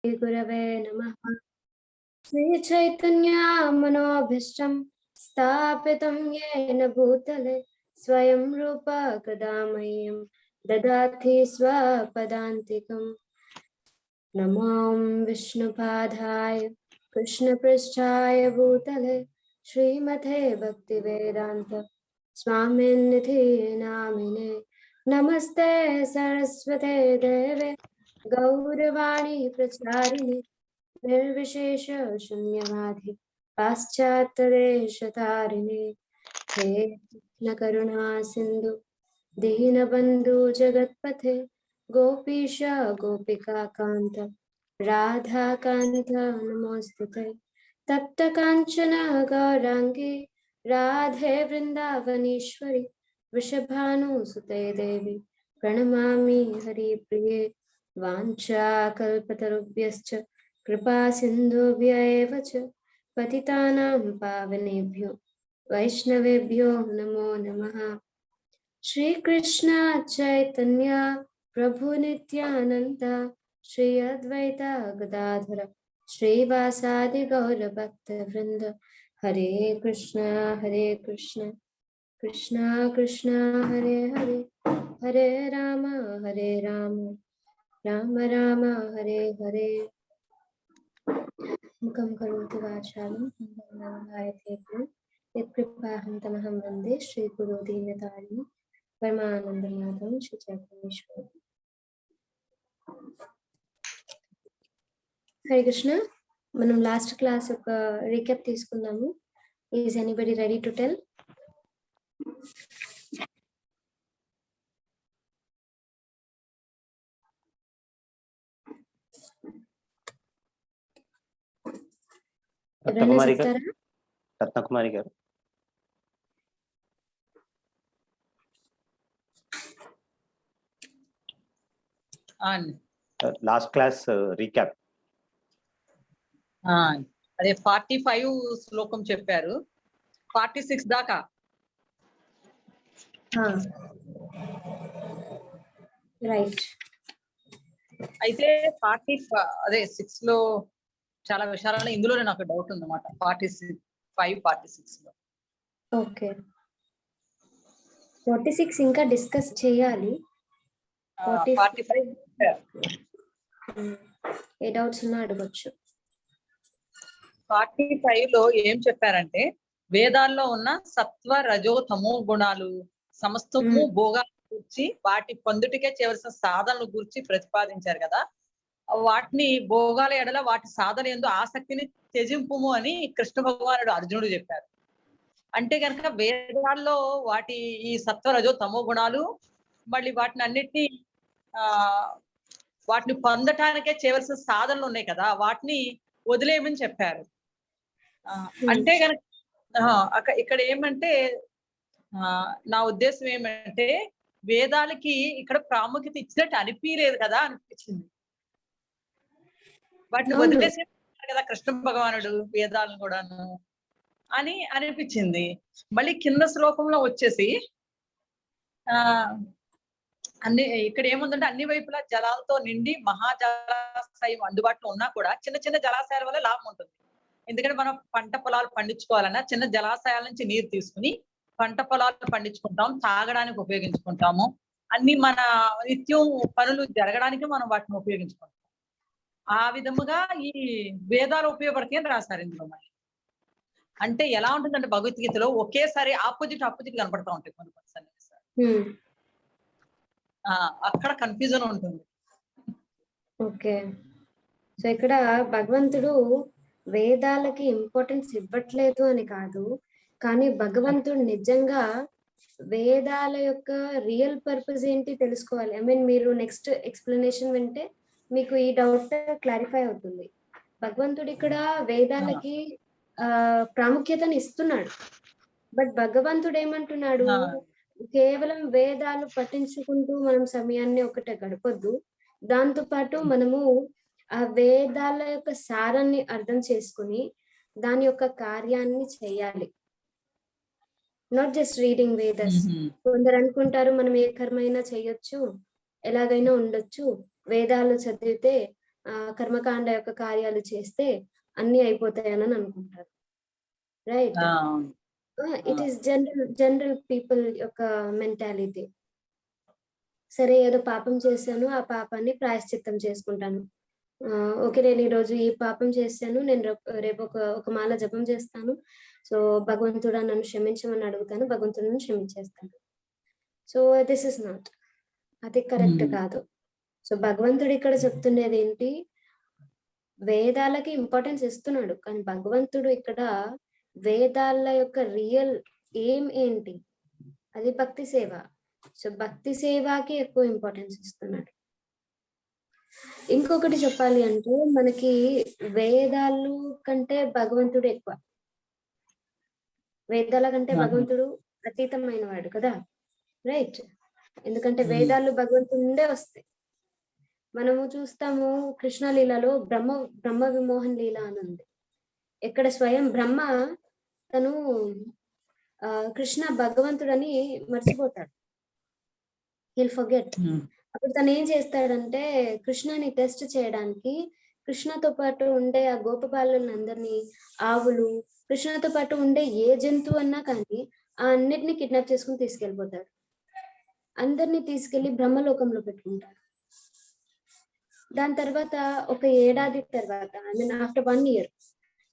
गुरवे नमः। श्रीचैतन्यमनोभीष्टं स्थापितं येन भूतले स्वयं रूप कदा मह्यं ददाति स्वपदान्तिकम्। नमो विष्णुपादाय कृष्णपृष्ठाय भूतले श्रीमते भक्तिवेदान्त स्वामिनिधि नामिने। नमस्ते सरस्वते देवे गौरवाणी प्रचारिणे निर्विशेष शून्यवादी पाश्चात्यदेशतारिणे। हे कृष्ण करुणा सिंधु दीनबंधु जगत्पथे गोपीश गोपिका कांत राधा कांत नमोस्तुते। तप्त कांचन गौरांगी राधे वृंदावनेश्वरी वृषभानुसुते देवी प्रणमामि हरिप्रिये। वाञ्छाकल्पतरुभ्यश्च कृपा सिन्धुभ्य एव च पतितानां पावनेभ्यो वैष्णवेभ्यो नमो नमः। श्री कृष्ण चैतन्य प्रभु नित्यानंद श्री अद्वैत गदाधर श्रीवासादि गौर भक्त वृंद। हरे कृष्ण कृष्ण कृष्ण हरे हरे हरे राम राम राम हरे हरे। मुखं करोति वाचालं गायते यत्कृपाहं तमहं वन्दे श्रीगुरो दीनतारिणि परमानन्दमाधवं श्रीचैतन्येश्वरं। హరే కృష్ణ. మనం లాస్ట్ క్లాస్ ఒక రీక్యాప్ తీసుకుందాము. Is anybody ready to tell? Ratnakumari గారు. Last class recap. అదే 45 శ్లోకం చెప్పారు, 46 దాకా. రైట్. అయితే 6 లో చాలా విషయాలలో ఇందులోనే నాకు డౌట్ ఉందన్నమాట. 46 లో. ఓకే, 46 ఇంకా డిస్కస్ చేయాలి. 45 ఏ డౌట్స్ ఉన్నా అడగొచ్చు. 45 లో ఏం చెప్పారంటే, వేదాల్లో ఉన్న సత్వ రజో తమో గుణాలు సమస్తము భోగాల గురించి, వాటి పొందుటికే చేయవలసిన సాధనల గురించి ప్రతిపాదించారు కదా. వాటిని భోగాల ఎడల వాటి సాధన యందు ఆసక్తిని త్యజింపుము అని కృష్ణ భగవానుడు అర్జునుడు చెప్పారు. అంటే కనుక వేదాల్లో వాటి ఈ సత్వ రజో తమో గుణాలు, మళ్ళీ వాటిని అన్నిటినీ వాటిని పొందటానికే చేయవలసిన సాధనలు ఉన్నాయి కదా, వాటిని వదిలేయమని చెప్పారు. అంటే కనుక ఇక్కడ ఏమంటే, నా ఉద్దేశం ఏమంటే, వేదాలకి ఇక్కడ ప్రాముఖ్యత ఇచ్చినట్టు అనిపించలేదు కదా అనిపించింది. వాటిని వదిలేసే కదా కృష్ణ భగవానుడు వేదాలను కూడాను అని అనిపించింది. మళ్ళీ కింద శ్లోకంలో వచ్చేసి ఇక్కడ ఏముందంటే, అన్ని వైపులా జలాలతో నిండి మహాజలాశయం అందుబాటులో ఉన్నా కూడా చిన్న చిన్న జలాశయాల వల్ల లాభం ఉంటుంది. ఎందుకంటే మనం పంట పొలాలు పండించుకోవాలన్నా చిన్న జలాశయాల నుంచి నీరు తీసుకుని పంట పొలాలు పండించుకుంటాం, తాగడానికి ఉపయోగించుకుంటాము, అన్ని మన నిత్యం పనులు జరగడానికి మనం వాటిని ఉపయోగించుకుంటాం. ఆ విధముగా ఈ వేదాలు ఉపయోగపడతాయి అని రాశారు ఇందులో. మళ్ళీ అంటే ఎలా ఉంటుందంటే, భగవద్గీతలో ఒకేసారి ఆపోజిట్ కనపడతా ఉంటాయి కొన్ని సన్నివేశాలు. అక్కడ కన్ఫ్యూజన్ ఉంటుంది. ఓకే, సో ఇక్కడ భగవంతుడు వేదాలకి ఇంపార్టెన్స్ ఇవ్వట్లేదు అని కాదు, కానీ భగవంతుడు నిజంగా వేదాల యొక్క రియల్ పర్పస్ ఏంటి తెలుసుకోవాలి. ఐ మీన్ మీరు నెక్స్ట్ ఎక్స్ప్లెనేషన్ వింటే మీకు ఈ డౌట్ క్లారిఫై అవుతుంది. భగవంతుడు ఇక్కడ వేదాలకి ప్రాముఖ్యతను ఇస్తున్నాడు, బట్ భగవంతుడు ఏమంటున్నాడు, కేవలం వేదాలు పఠించుకుంటూ మనం సమయాన్ని ఒకటే గడపొద్దు, దాంతో పాటు మనము ఆ వేదాల యొక్క సారాన్ని అర్థం చేసుకుని దాని యొక్క కార్యాన్ని చేయాలి. Not just reading Vedas. కొందరు అనుకుంటారు మనం ఏ కర్మైనా చేయొచ్చు, ఎలాగైనా ఉండొచ్చు, వేదాలు చదివితే కర్మకాండ యొక్క కార్యాలు చేస్తే అన్ని అయిపోతాయని అనుకుంటారు. Right. It is general people యొక్క మెంటాలిటీ. సరే, ఏదో పాపం చేశాను, ఆ పాపాన్ని ప్రాయశ్చిత్తం చేసుకుంటాను. ఓకే, నేను ఈరోజు ఈ పాపం చేశాను, నేను రేపు ఒక మాల జపం చేస్తాను, సో భగవంతుడా నన్ను క్షమించమని అడుగుతాను, భగవంతుడిని క్షమించేస్తాను. సో దిస్ ఇస్ నాట్, అది కరెక్ట్ కాదు. సో భగవంతుడు ఇక్కడ చెప్తున్నది ఏంటి, వేదాలకి ఇంపార్టెన్స్ ఇస్తున్నాడు, కానీ భగవంతుడు ఇక్కడ వేదాల యొక్క రియల్ ఏం ఏంటి, అది భక్తి సేవ. సో భక్తి సేవకి ఎక్కువ ఇంపార్టెన్స్ ఇస్తున్నాడు. ఇంకొకటి చెప్పాలి అంటే, మనకి వేదాలు కంటే భగవంతుడు ఎక్కువ. వేదాల కంటే భగవంతుడు అతీతమైన వాడు కదా, రైట్? ఎందుకంటే వేదాలు భగవంతుడి నుండే వస్తాయి. మనము చూస్తాము కృష్ణలీలలో బ్రహ్మ విమోహన్ లీల అని ఉంది. ఇక్కడ స్వయం బ్రహ్మ తను కృష్ణ భగవంతుడని మర్చిపోతాడు, హీల్ ఫర్గెట్. అప్పుడు తను ఏం చేస్తాడంటే, కృష్ణని టెస్ట్ చేయడానికి కృష్ణతో పాటు ఉండే ఆ గోపబాలులందరినీ, ఆవులు, కృష్ణతో పాటు ఉండే ఏ జంతువు అన్నా కానీ ఆ అన్నిటిని కిడ్నాప్ చేసుకుని తీసుకెళ్ళిపోతాడు. అందరినీ తీసుకెళ్లి బ్రహ్మలోకంలో పెట్టుకుంటాడు. దాని తర్వాత ఒక ఏడాది తర్వాత, ఐ మీన్ ఆఫ్టర్ 1 year,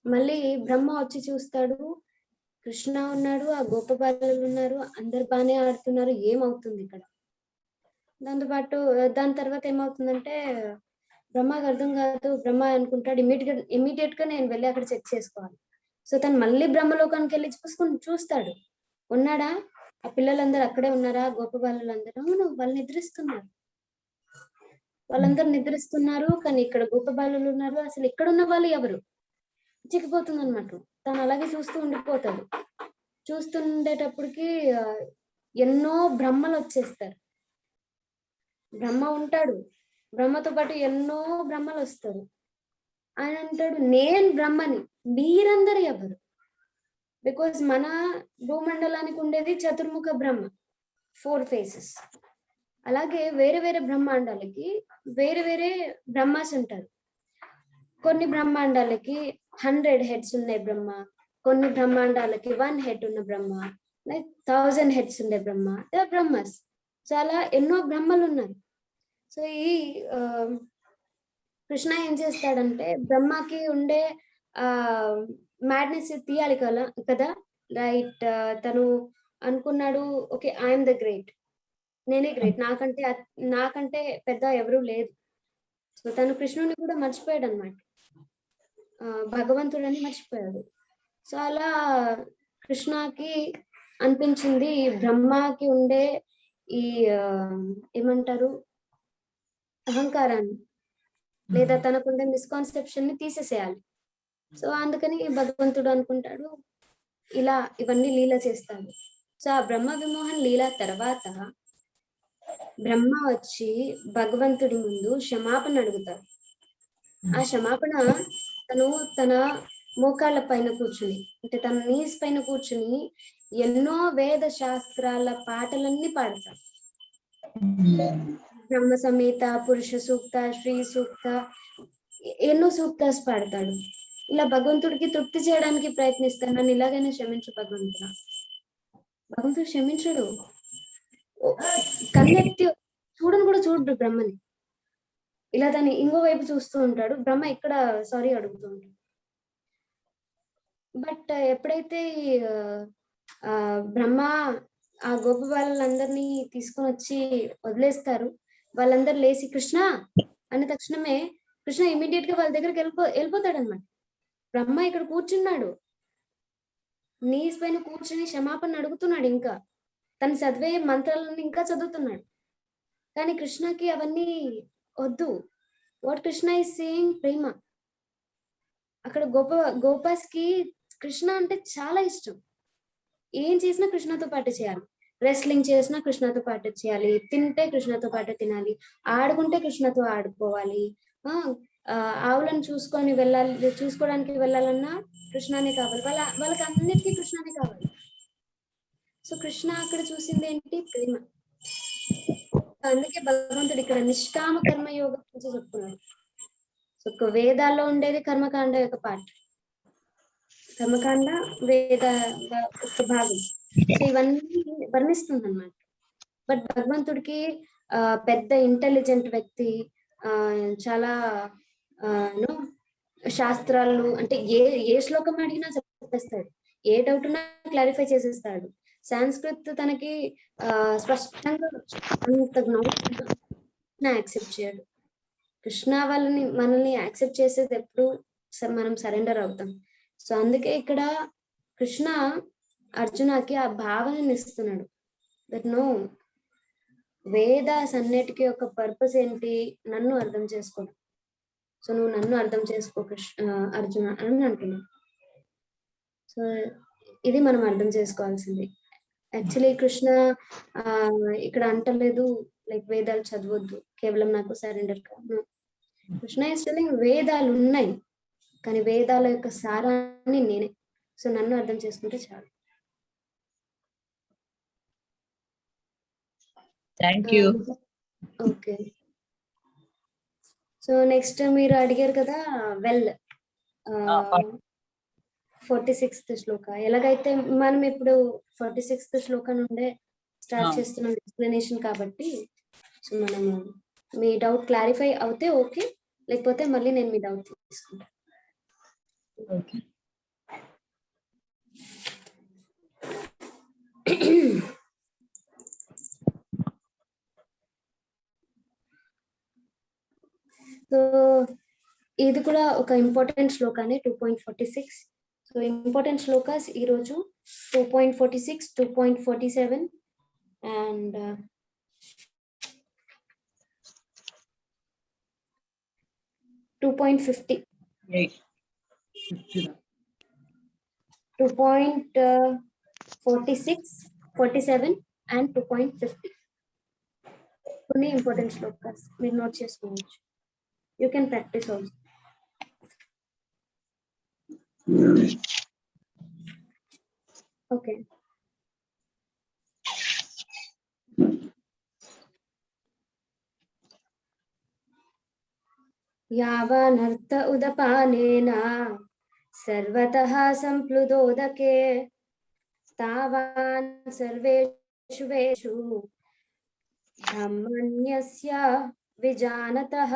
మళ్ళీ బ్రహ్మ వచ్చి చూస్తాడు, కృష్ణ ఉన్నాడు, ఆ గోపబాలు ఉన్నారు, అందరు బాగానే ఆడుతున్నారు, ఏమవుతుంది ఇక్కడ. దాని తర్వాత ఏమవుతుందంటే, బ్రహ్మకు అర్థం కాదు. బ్రహ్మ అనుకుంటాడు ఇమీడియట్ గా నేను వెళ్ళి అక్కడ చెక్ చేసుకోవాలి. సో తను మళ్ళీ బ్రహ్మలోకానికి వెళ్ళి చూస్తాడు, ఉన్నాడా, ఆ పిల్లలందరూ అక్కడే ఉన్నారా, గోపబాలులందరూ, అవును వాళ్ళు నిద్రిస్తున్నారు, వాళ్ళందరూ నిద్రిస్తున్నారు, కానీ ఇక్కడ గోపబాలు ఉన్నారు, అసలు ఇక్కడ ఉన్న వాళ్ళు ఎవరు, చిక్కిపోతుంది అన్నమాట. తను అలాగే చూస్తూ ఉండిపోతాడు. చూస్తుండేటప్పటికి ఎన్నో బ్రహ్మలు వచ్చేస్తారు. బ్రహ్మ ఉంటాడు, బ్రహ్మతో పాటు ఎన్నో బ్రహ్మలు వస్తారు. ఆయన అంటాడు, నేను బ్రహ్మని, మీరందరూ ఎవరు? బికాజ్ మన భూమండలానికి ఉండేది చతుర్ముఖ బ్రహ్మ, 4 faces. అలాగే వేరే వేరే బ్రహ్మాండాలకి వేరే వేరే బ్రహ్మాస్ ఉంటారు. కొన్ని బ్రహ్మాండాలకి 100 heads ఉన్నాయి బ్రహ్మ, కొన్ని బ్రహ్మాండాలకి 1 head ఉన్న బ్రహ్మ, లైక్ 1000 heads ఉండే బ్రహ్మ, బ్రహ్మస్. చాలా ఎన్నో బ్రహ్మలు ఉన్నాయి. సో ఈ కృష్ణ ఏం చేస్తాడంటే, బ్రహ్మకి ఉండే మ్యాడ్నెస్ తీయాలి కదా, రైట్? తను అనుకున్నాడు, ఓకే ఐఎమ్ ద గ్రేట్, నేనే గ్రేట్, నాకంటే పెద్ద ఎవరు లేదు. సో తను కృష్ణుని కూడా మర్చిపోయాడు అనమాట, భగవంతుడని మర్చిపోయాడు. సో అలా కృష్ణకి అనిపించింది, బ్రహ్మకి ఉండే ఈ ఏమంటారు అహంకారాన్ని, లేదా తనకుండే మిస్కాన్సెప్షన్ ని తీసేసేయాలి. సో అందుకని భగవంతుడు అనుకుంటాడు, ఇలా ఇవన్నీ లీల చేస్తాడు. సో ఆ బ్రహ్మ విమోహన్ లీల తర్వాత బ్రహ్మ వచ్చి భగవంతుడి ముందు క్షమాపణ అడుగుతాడు. ఆ క్షమాపణ తన మోకాళ్ళ పైన కూర్చుని, అంటే తన నీస్ పైన కూర్చుని ఎన్నో వేద శాస్త్రాల పాటలన్నీ పాడతాడు. బ్రహ్మ సమేత, పురుష సూక్త, శ్రీ సూక్త, ఎన్నో సూక్తాస్ పాడతాడు. ఇలా భగవంతుడికి తృప్తి చేయడానికి ప్రయత్నిస్తాడు, నన్ను ఇలాగైనా క్షమించు భగవంతుడా. భగవంతుడు క్షమించడు, కన్నెత్తి చూడని కూడా చూడు బ్రహ్మని. ఇలా దాన్ని ఇంకోవైపు చూస్తూ ఉంటాడు. బ్రహ్మ ఇక్కడ సారీ అడుగుతూ ఉంటాడు. బట్ ఎప్పుడైతే బ్రహ్మ ఆ గోప వాళ్ళందరినీ తీసుకొని వచ్చి వదిలేస్తారు, వాళ్ళందరూ లేచి కృష్ణ అన్న తక్షణమే కృష్ణ ఇమీడియట్ గా వాళ్ళ దగ్గరికి వెళ్ళిపోతాడు అనమాట. బ్రహ్మ ఇక్కడ కూర్చున్నాడు, నీస్ పైన కూర్చుని క్షమాపణ అడుగుతున్నాడు, ఇంకా తను చదివే మంత్రాలను ఇంకా చదువుతున్నాడు. కానీ కృష్ణకి అవన్నీ వద్దు. వాట్ కృష్ణ ఈస్ సేయింగ్, ప్రేమ. అక్కడ గోపాస్ కి కృష్ణ అంటే చాలా ఇష్టం. ఏం చేసినా కృష్ణతో పాటు చేయాలి, రెస్లింగ్ చేసినా కృష్ణతో పాటు చేయాలి, తింటే కృష్ణతో పాటు తినాలి, ఆడుకుంటే కృష్ణతో ఆడుకోవాలి, ఆవులను చూసుకోవడానికి వెళ్ళాలన్నా కృష్ణనే కావాలి, వాళ్ళకి అన్నిటికీ కృష్ణనే కావాలి. సో కృష్ణ అక్కడ చూసింది ఏంటి, ప్రేమ. అందుకే భగవంతుడు ఇక్కడ నిష్కామ కర్మ యోగం గురించి చెప్తున్నాడు. సో వేదాల్లో ఉండేది కర్మకాండ యొక్క పార్ట్, కర్మకాండ వేద ఒక భాగం. సో ఇవన్నీ వర్ణిస్తుంది అన్నమాట. బట్ భగవంతుడికి పెద్ద ఇంటెలిజెంట్ వ్యక్తి, చాలా శాస్త్రాలు అంటే ఏ శ్లోకం అడిగినా చెప్పేస్తాడు, ఏ డౌట్ ఉన్నా క్లారిఫై చేసేస్తాడు. సాంస్క్రిత్ తనకి స్పష్టంగా అంత యాక్సెప్ట్ చేయడు. కృష్ణ మనల్ని యాక్సెప్ట్ చేసేది ఎప్పుడు మనం సరెండర్ అవుతాం. సో అందుకే ఇక్కడ కృష్ణ అర్జునకి ఆ భావనని ఇస్తున్నాడు, దట్ నో వేదాస్ అన్నిటికీ ఒక పర్పస్ ఏంటి, నన్ను అర్థం చేసుకోవడం. సో నువ్వు నన్ను అర్థం చేసుకో అర్జున అని అంటున్నాడు. సో ఇది మనం అర్థం చేసుకోవాల్సింది. యాక్చువల్లీ కృష్ణ ఇక్కడ అంటలేదు లైక్ వేదాలు చదవద్దు, కేవలం నాకు సరెండర్ కాదు. కృష్ణ ఇస్ టెల్లింగ్ వేదాలు ఉన్నాయి, కానీ వేదాల యొక్క సారాన్ని నేనే. సో నన్ను అర్థం చేసుకుంటే చాలు. Thank you. Okay, so next మీరు అడిగారు కదా వెల్ 46th శ్లోక. ఎలాగైతే మనం ఇప్పుడు 46th శ్లోక నుండే స్టార్ట్ చేస్తున్నాం ఎక్స్ప్లెనేషన్ కాబట్టి, సో మనము మీ డౌట్ క్లారిఫై అవుతే ఓకే, లేకపోతే మళ్ళీ నేను మీ డౌట్ తీసుకుంటాను. ఓకే. సో ఇది కూడా ఒక ఇంపార్టెంట్ శ్లోకానే 2.46. సో ఇంపార్టెంట్ శ్లోకాస్ ఈరోజు 2.46, 2.47 అండ్ 2.50, 2.46, 47 అండ్ 2.50 కొన్ని ఇంపార్టెంట్ శ్లోకాస్ మీరు నోట్ చేసుకోవచ్చు. You can practice also. Okay. यावानर्थ उदपानेन सर्वतः सम्प्लुतोदके तावान् सर्वेषु वेषु ब्रह्मण्यस्य विजानतः.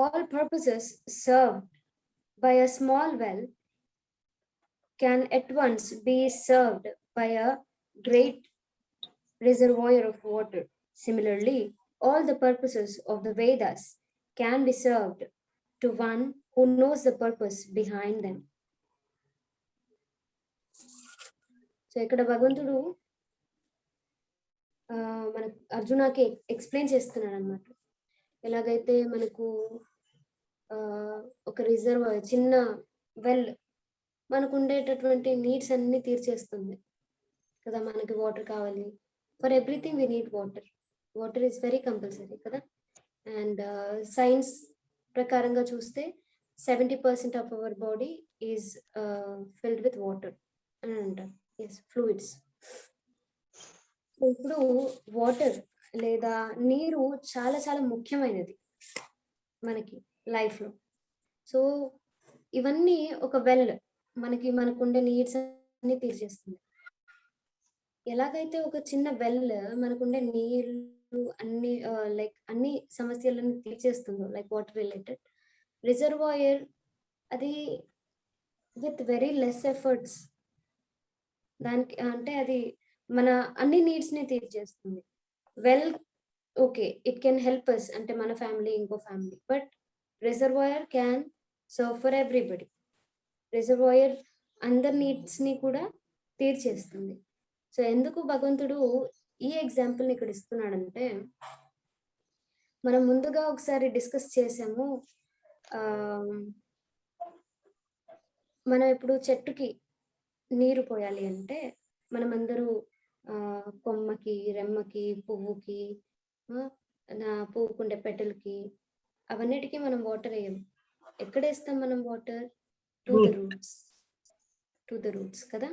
All purposes served by a small well can at once be served by a great reservoir of water. Similarly, all the purposes of the Vedas can be served to one who knows the purpose behind them. So ఇక్కడ భగవంతుడు మన అర్జునకి explain చేస్తున్నాడు అన్నమాట. ఎలాగైతే మనకు ఒక reservoir, చిన్న well మనకు ఉండేటటువంటి నీడ్స్ అన్ని తీర్చేస్తుంది కదా. మనకి వాటర్ కావాలి, for everything we need water. Water is very compulsory కదా. అండ్ సైన్స్ ప్రకారంగా చూస్తే 70% of our body is filled with water అని అంటారు. Yes, fluids. ఇప్పుడు వాటర్ లేదా నీరు చాలా చాలా ముఖ్యమైనది మనకి లైఫ్ లో. సో ఇవన్నీ ఒక వెల్ మనకుండే నీడ్స్ అన్ని తీర్చేస్తుంది. ఎలాగైతే ఒక చిన్న వెల్ మనకుండే నీళ్ళు అన్ని లైక్ అన్ని సమస్యలను తీర్చేస్తుందో, లైక్ వాటర్ రిలేటెడ్, రిజర్వాయర్ అది విత్ వెరీ లెస్ ఎఫర్ట్స్ దానికి అంటే అది మన అన్ని నీడ్స్ ని తీర్చేస్తుంది. Well okay, it can help us అంటే మన ఫ్యామిలీ, ఇంకో family, but reservoir can serve for everybody. Reservoir అందరి నీడ్స్ ని కూడా తీర్చేస్తుంది. సో ఎందుకు భగవంతుడు ఈ ఎగ్జాంపుల్ ని ఇక్కడ ఇస్తున్నాడంటే, మనం ముందుగా ఒకసారి డిస్కస్ చేసాము. మనం ఇప్పుడు చెట్టుకి నీరు పోయాలి అంటే మనం అందరూ కొమ్మకి, రెమ్మకి, పువ్వుకి, పువ్వుకుండే పెటల్కి, అవన్నిటికీ మనం వాటర్ వేయం. ఎక్కడ వేస్తాం మనం వాటర్? టు ద రూట్స్ కదా.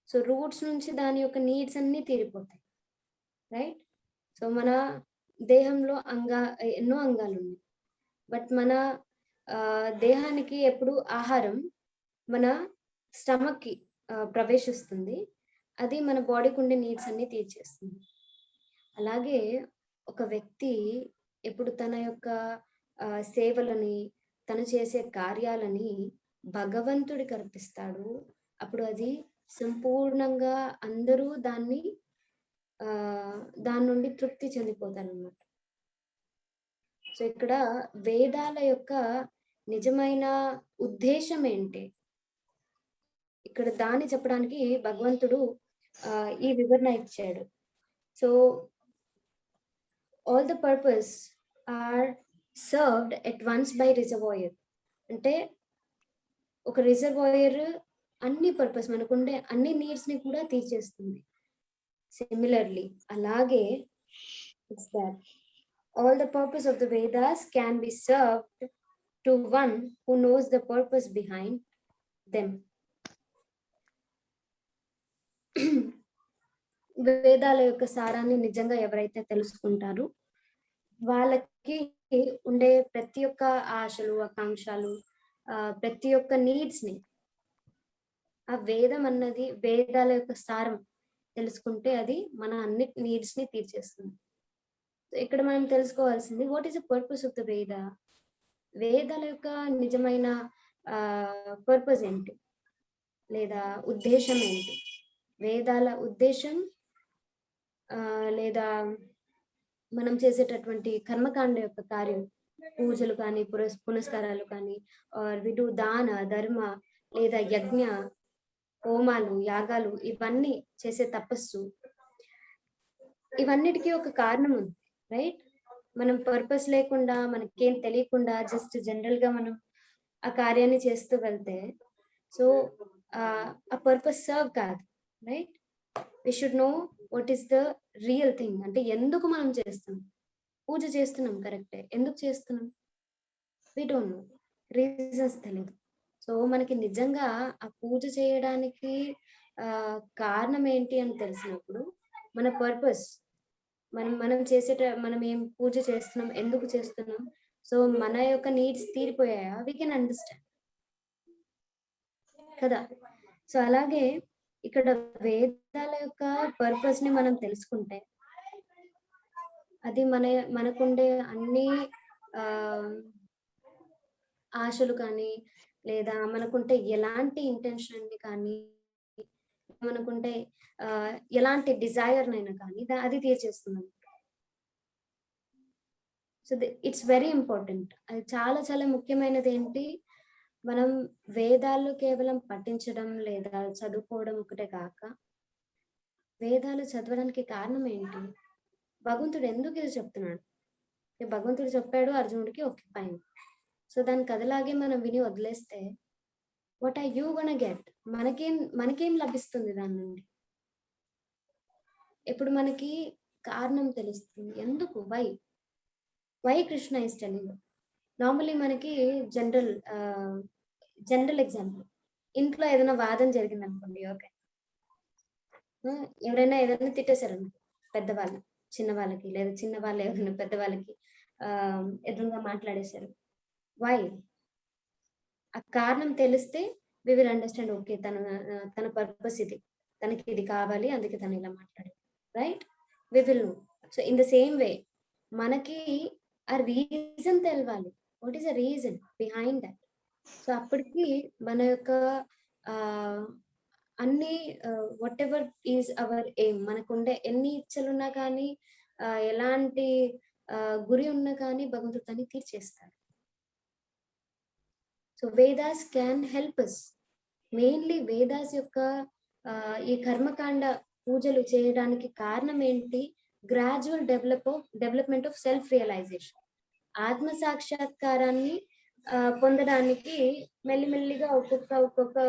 సో రూట్స్ నుంచి దాని యొక్క నీడ్స్ అన్ని తీరిపోతాయి, రైట్? సో మన దేహంలో ఎన్నో అంగాలు ఉన్నాయి. బట్ మన దేహానికి ఎప్పుడు ఆహారం మన స్టమక్ కి ప్రవేశిస్తుంది. అది మన బాడీకి ఉండే నీడ్స్ అన్ని తీర్చేస్తుంది. అలాగే ఒక వ్యక్తి ఎప్పుడు తన యొక్క సేవలని, తను చేసే కార్యాలని భగవంతుడికి అర్పిస్తాడు, అప్పుడు అది సంపూర్ణంగా అందరూ దాన్ని దాని నుండి తృప్తి చెందిపోతారన్నమాట. సో ఇక్కడ వేదాల యొక్క నిజమైన ఉద్దేశం ఏంటి, ఇక్కడ దాన్ని చెప్పడానికి భగవంతుడు ఈ వివరణ ఇచ్చాడు. So all the purpose are served at once by reservoir. అంటే ఒక రిజర్వాయర్ అన్ని పర్పస్ మనకుండే అన్ని నీడ్స్ ని కూడా తీర్చేస్తుంది. సిమిలర్లీ అలాగే it's that all the purpose of the Vedas can be served to one who knows the purpose behind them. వేదాల యొక్క సారాన్ని నిజంగా ఎవరైతే తెలుసుకుంటారో వాళ్ళకి ఉండే ప్రతి ఒక్క ఆశలు, ఆకాంక్షలు, ప్రతి ఒక్క నీడ్స్ ని ఆ వేదం అన్నది, వేదాల యొక్క సారం తెలుసుకుంటే అది మన అన్ని నీడ్స్ ని తీర్చేస్తుంది. ఇక్కడ మనం తెలుసుకోవాల్సింది what is the purpose of the వేద. వేదాల యొక్క నిజమైన పర్పస్ ఏంటి లేదా ఉద్దేశం ఏంటి? వేదాల ఉద్దేశం లేదా మనం చేసేటటువంటి కర్మకాండ యొక్క కార్యం, పూజలు కానీ పునస్కారాలు కానీ, విడు దాన ధర్మ లేదా యజ్ఞ హోమాలు యాగాలు, ఇవన్నీ చేసే తపస్సు, ఇవన్నిటికీ ఒక కారణం ఉంది, రైట్? మనం పర్పస్ లేకుండా, మనకేం తెలియకుండా జస్ట్ జనరల్ గా మనం ఆ కార్యాన్ని చేస్తూ వెళ్తే సో ఆ పర్పస్ సర్వ్ కాదు, right? We should know what is the real thing. అంటే ఎందుకు మనం చేస్తున్నాం? పూజ చేస్తున్నాం, కరెక్టే. ఎందుకు చేస్తున్నాం? వి డోంట్ నో, రీజన్స్ తెలియదు. సో మనకి నిజంగా ఆ పూజ చేయడానికి కారణం ఏంటి అని తెలిసినప్పుడు మన పర్పస్, మనం మనం ఏం పూజ చేస్తున్నాం, ఎందుకు చేస్తున్నాం, సో మన యొక్క నీడ్స్ తీరిపోయాయా, వీ కెన్ అండర్స్టాండ్ కదా. సో అలాగే ఇక్కడ వేదాల యొక్క పర్పస్ ని మనం తెలుసుకుంటే అది మనకుండే అన్ని ఆశలు కానీ లేదా మనకుంటే ఎలాంటి ఇంటెన్షన్ కానీ, మనకుంటే ఎలాంటి డిజైర్ నైనా కానీ అది తీర్చేస్తుంది. So it's very important. అది చాలా చాలా ముఖ్యమైనది. ఏంటి, మనం వేదాలు కేవలం పఠించడం లేదా చదువుకోవడం ఒకటే కాక, వేదాలు చదవడానికి కారణం ఏంటి, భగవంతుడు ఎందుకు ఇది చెప్తున్నాడు, భగవంతుడు చెప్పాడు అర్జునుడికి, ఓకే ఫైన్. సో దానికి అదిలాగే మనం విని వదిలేస్తే what are you gonna get? మనకేం లభిస్తుంది దాని నుండి? ఎప్పుడు మనకి కారణం తెలుస్తుంది, ఎందుకు, why Krishna is telling. Normally మనకి జనరల్ ఎగ్జాంపుల్, ఇంట్లో ఏదైనా వాదన జరిగింది అనుకోండి, ఓకే, ఎవరైనా ఏదైనా తిట్టేశారు పెద్దవాళ్ళు చిన్నవాళ్ళకి, లేదా చిన్న వాళ్ళు ఎవరైనా పెద్దవాళ్ళకి ఎదురుగా మాట్లాడేశారు. వై? ఆ కారణం తెలిస్తే వి విల్ అండర్స్టాండ్, ఓకే తన పర్పస్ ఇది, తనకి ఇది కావాలి, అందుకే తను ఇలా మాట్లాడారు, right? We will know. So in the same way మనకి ఆ రీజన్ తెలవాలి, what is the reason behind that. So అప్పటికి మన యొక్క అన్ని whatever is our aim, మనకుండే ఎన్ని ఇచ్చలున్నా కానీ ఎలాంటి గురి ఉన్నా కానీ భగవంతుడు దాన్ని తీర్చేస్తాడు. So Vedas can help us. Mainly Vedas యొక్క ఈ కర్మకాండ పూజలు చేయడానికి కారణం ఏంటి? Gradual development of self realization, ఆత్మ సాక్షాత్కారాన్ని పొందడానికి మెల్లిమెల్లిగా ఒక్కొక్క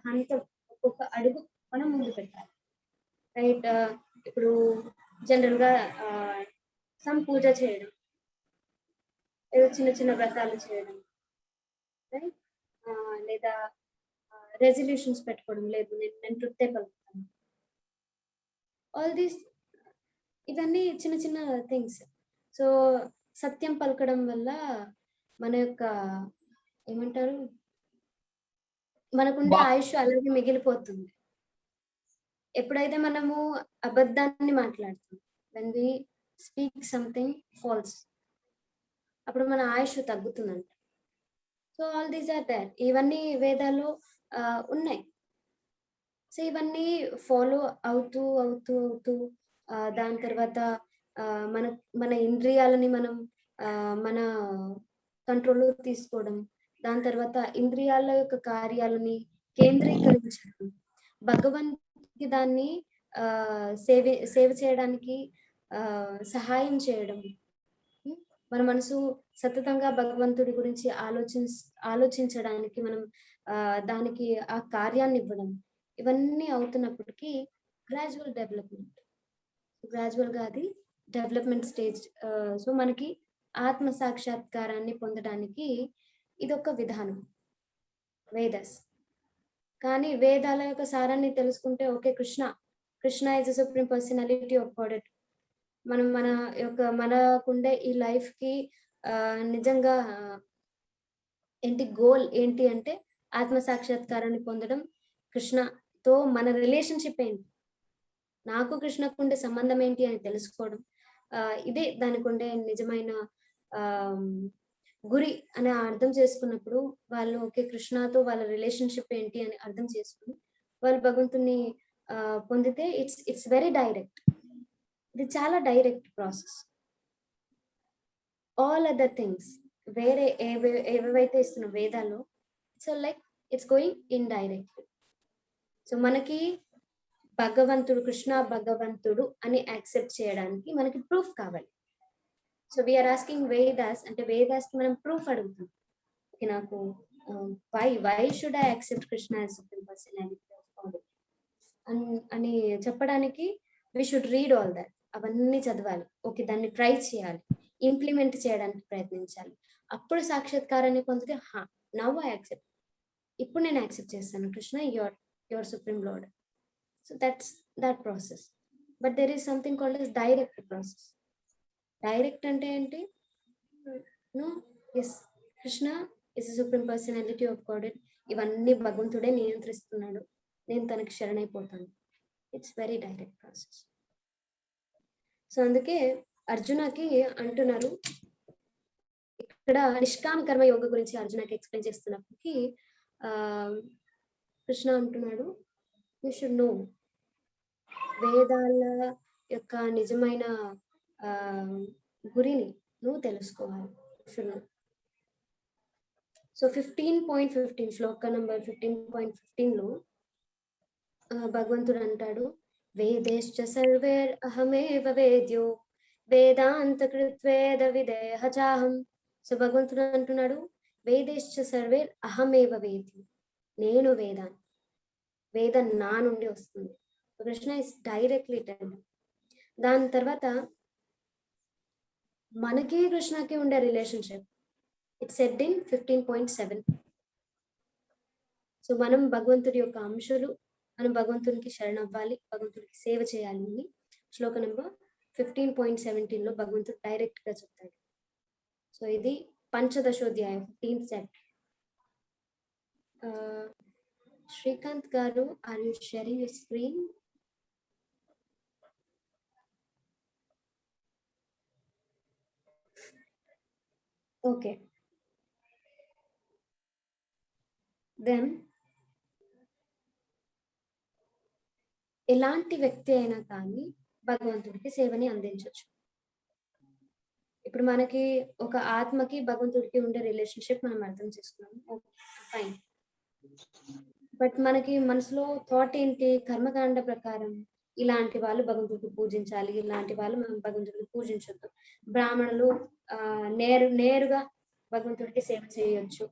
హంతం, ఒక్కొక్క అడుగు మనం ముందు పెట్టాలి, రైట్? ఇప్పుడు జనరల్ గా పూజ చేయడం, ఏదో చిన్న చిన్న వ్రతాలు చేయడం, రైట్? లేదా రెజల్యూషన్స్ పెట్టుకోవడం, లేదు నేను తృప్తే పలుకుతాను, ఆల్ దీస్, ఇవన్నీ చిన్న చిన్న థింగ్స్. సో సత్యం పలకడం వల్ల మన యొక్క ఏమంటారు, మనకుండే ఆయుష్ అలాగే మిగిలిపోతుంది. ఎప్పుడైతే మనము అబద్ధాన్ని మాట్లాడుతాం, when we speak something false, అప్పుడు మన ఆయుష్ తగ్గుతుందంట. So all these are there, ఇవన్నీ వేదాల్లో ఉన్నాయి. సో ఇవన్నీ ఫాలో అవుతూ అవుతూ అవుతూ దాని తర్వాత మన మన ఇంద్రియాలని మనం మన కంట్రోల్లో తీసుకోవడం, దాని తర్వాత ఇంద్రియాల యొక్క కార్యాలని కేంద్రీకరించడం, భగవంతుడికి దాన్ని సేవ చేయడానికి సహాయం చేయడం, మన మనసు సతతంగా భగవంతుడి గురించి ఆలోచించడానికి మనం దానికి ఆ కార్యాన్ని ఇవ్వడం, ఇవన్నీ అవుతున్నప్పటికీ గ్రాడ్యువల్ డెవలప్మెంట్, గ్రాడ్యువల్ గా అది డెవలప్మెంట్ స్టేజ్. సో మనకి ఆత్మ సాక్షాత్కారాన్ని పొందడానికి ఇదొక విధానం వేదస్. కానీ వేదాల యొక్క సారాన్ని తెలుసుకుంటే okay, Krishna is supreme personality of God. మనం మనకుండే ఈ లైఫ్ కి నిజంగా ఏంటి గోల్ ఏంటి అంటే ఆత్మ సాక్షాత్కారాన్ని పొందడం, కృష్ణతో మన రిలేషన్షిప్ ఏంటి, నాకు కృష్ణకు ఉండే సంబంధం ఏంటి అని తెలుసుకోవడం, ఇదే దానికి ఉండే నిజమైన గురి అని అర్థం చేసుకున్నప్పుడు వాళ్ళు ఓకే, కృష్ణతో వాళ్ళ రిలేషన్షిప్ ఏంటి అని అర్థం చేసుకుని వాళ్ళు భగవంతుని పొందితే ఇట్స్ వెరీ డైరెక్ట్. ఇది చాలా direct process. All other things వేరే ఏవైతే ఇస్తున్న వేదాల్లో, so like it's going in direct. So మనకి భగవంతుడు, కృష్ణ భగవంతుడు అని యాక్సెప్ట్ చేయడానికి మనకి ప్రూఫ్ కావాలి. సో వీఆర్ ఆస్కింగ్ వేదాస్, అంటే వేదాస్ కి మనం ప్రూఫ్ అడుగుతాం. నాకు why should I accept Krishna as supreme personality అని చెప్పడానికి we should read all that. అవన్నీ చదవాలి, ఓకే, దాన్ని ట్రై చేయాలి, ఇంప్లిమెంట్ చేయడానికి ప్రయత్నించాలి. అప్పుడు సాక్షాత్కారాన్ని పొందితే నవ్ ఐ యాక్సెప్ట్, ఇప్పుడు నేను యాక్సెప్ట్ చేస్తాను Krishna, your supreme lord. So that's that process. But there is something called as direct process. Direct అంటే ఏంటి? No, yes, Krishna is supreme personality of God, ఇవన్నీ భగవంతుడే నియంత్రిస్తున్నాడు, నేను తనకి శరణైపోతాను. It's very direct process. So అందుకే అర్జునకి అంటున్నారు ఇక్కడ, నిష్కామ కర్మ యోగ గురించి అర్జునకి ఎక్స్ప్లెయిన్ చేస్తున్నప్పటికీ కృష్ణ అంటున్నాడు, యూ షుడ్ నో, వేదాల యొక్క నిజమైన గురిని నువ్వు తెలుసుకోవాలి. సో 15.15 శ్లోక నంబర్ 15.15లో భగవంతుడు అంటాడు, వేదేశ్చ సర్వేర్ అహమేవ వేద్యో వేదాంత కృత్వేద విదేహ చాహం. సో భగవంతుడు అంటున్నాడు, వేదేశ్చ సర్వేర్ అహమేవ వేద్యో, నేను వేదాన్ని, వేదం నా నుండి వస్తుంది. Krishna is directly tell. దాని తర్వాత మనకి కృష్ణకి ఉండే relationship it's said in 15.7. So మనం భగవంతుడి యొక్క అంశులు, మనం భగవంతునికి శరణవ్వాలి, భగవంతుడికి సేవ చేయాలి అని శ్లోక నెంబర్ 15.17లో భగవంతుడు డైరెక్ట్ గా చెప్తాడు. సో ఇది పంచదశోధ్యాయం 15th చాప్టర్. శ్రీకాంత్ గారు, are you sharing your screen? Okay, then ఎలాంటి వ్యక్తి అయినా కానీ భగవంతుడికి సేవని అందించవచ్చు. ఇప్పుడు మనకి ఒక ఆత్మకి భగవంతుడికి ఉండే రిలేషన్షిప్ మనం అర్థం చేసుకున్నాము, ఫైన్. బట్ మనకి మనసులో థాట్ ఏంటి? కర్మకాండ ప్రకారం ఇలాంటి వాళ్ళు భగవంతుడికి పూజించాలి, ఇలాంటి వాళ్ళు మనం భగవంతుడికి పూజించొద్దు. బ్రాహ్మణులు నేరుగా భగవంతుడికి సేవ చేయొచ్చు.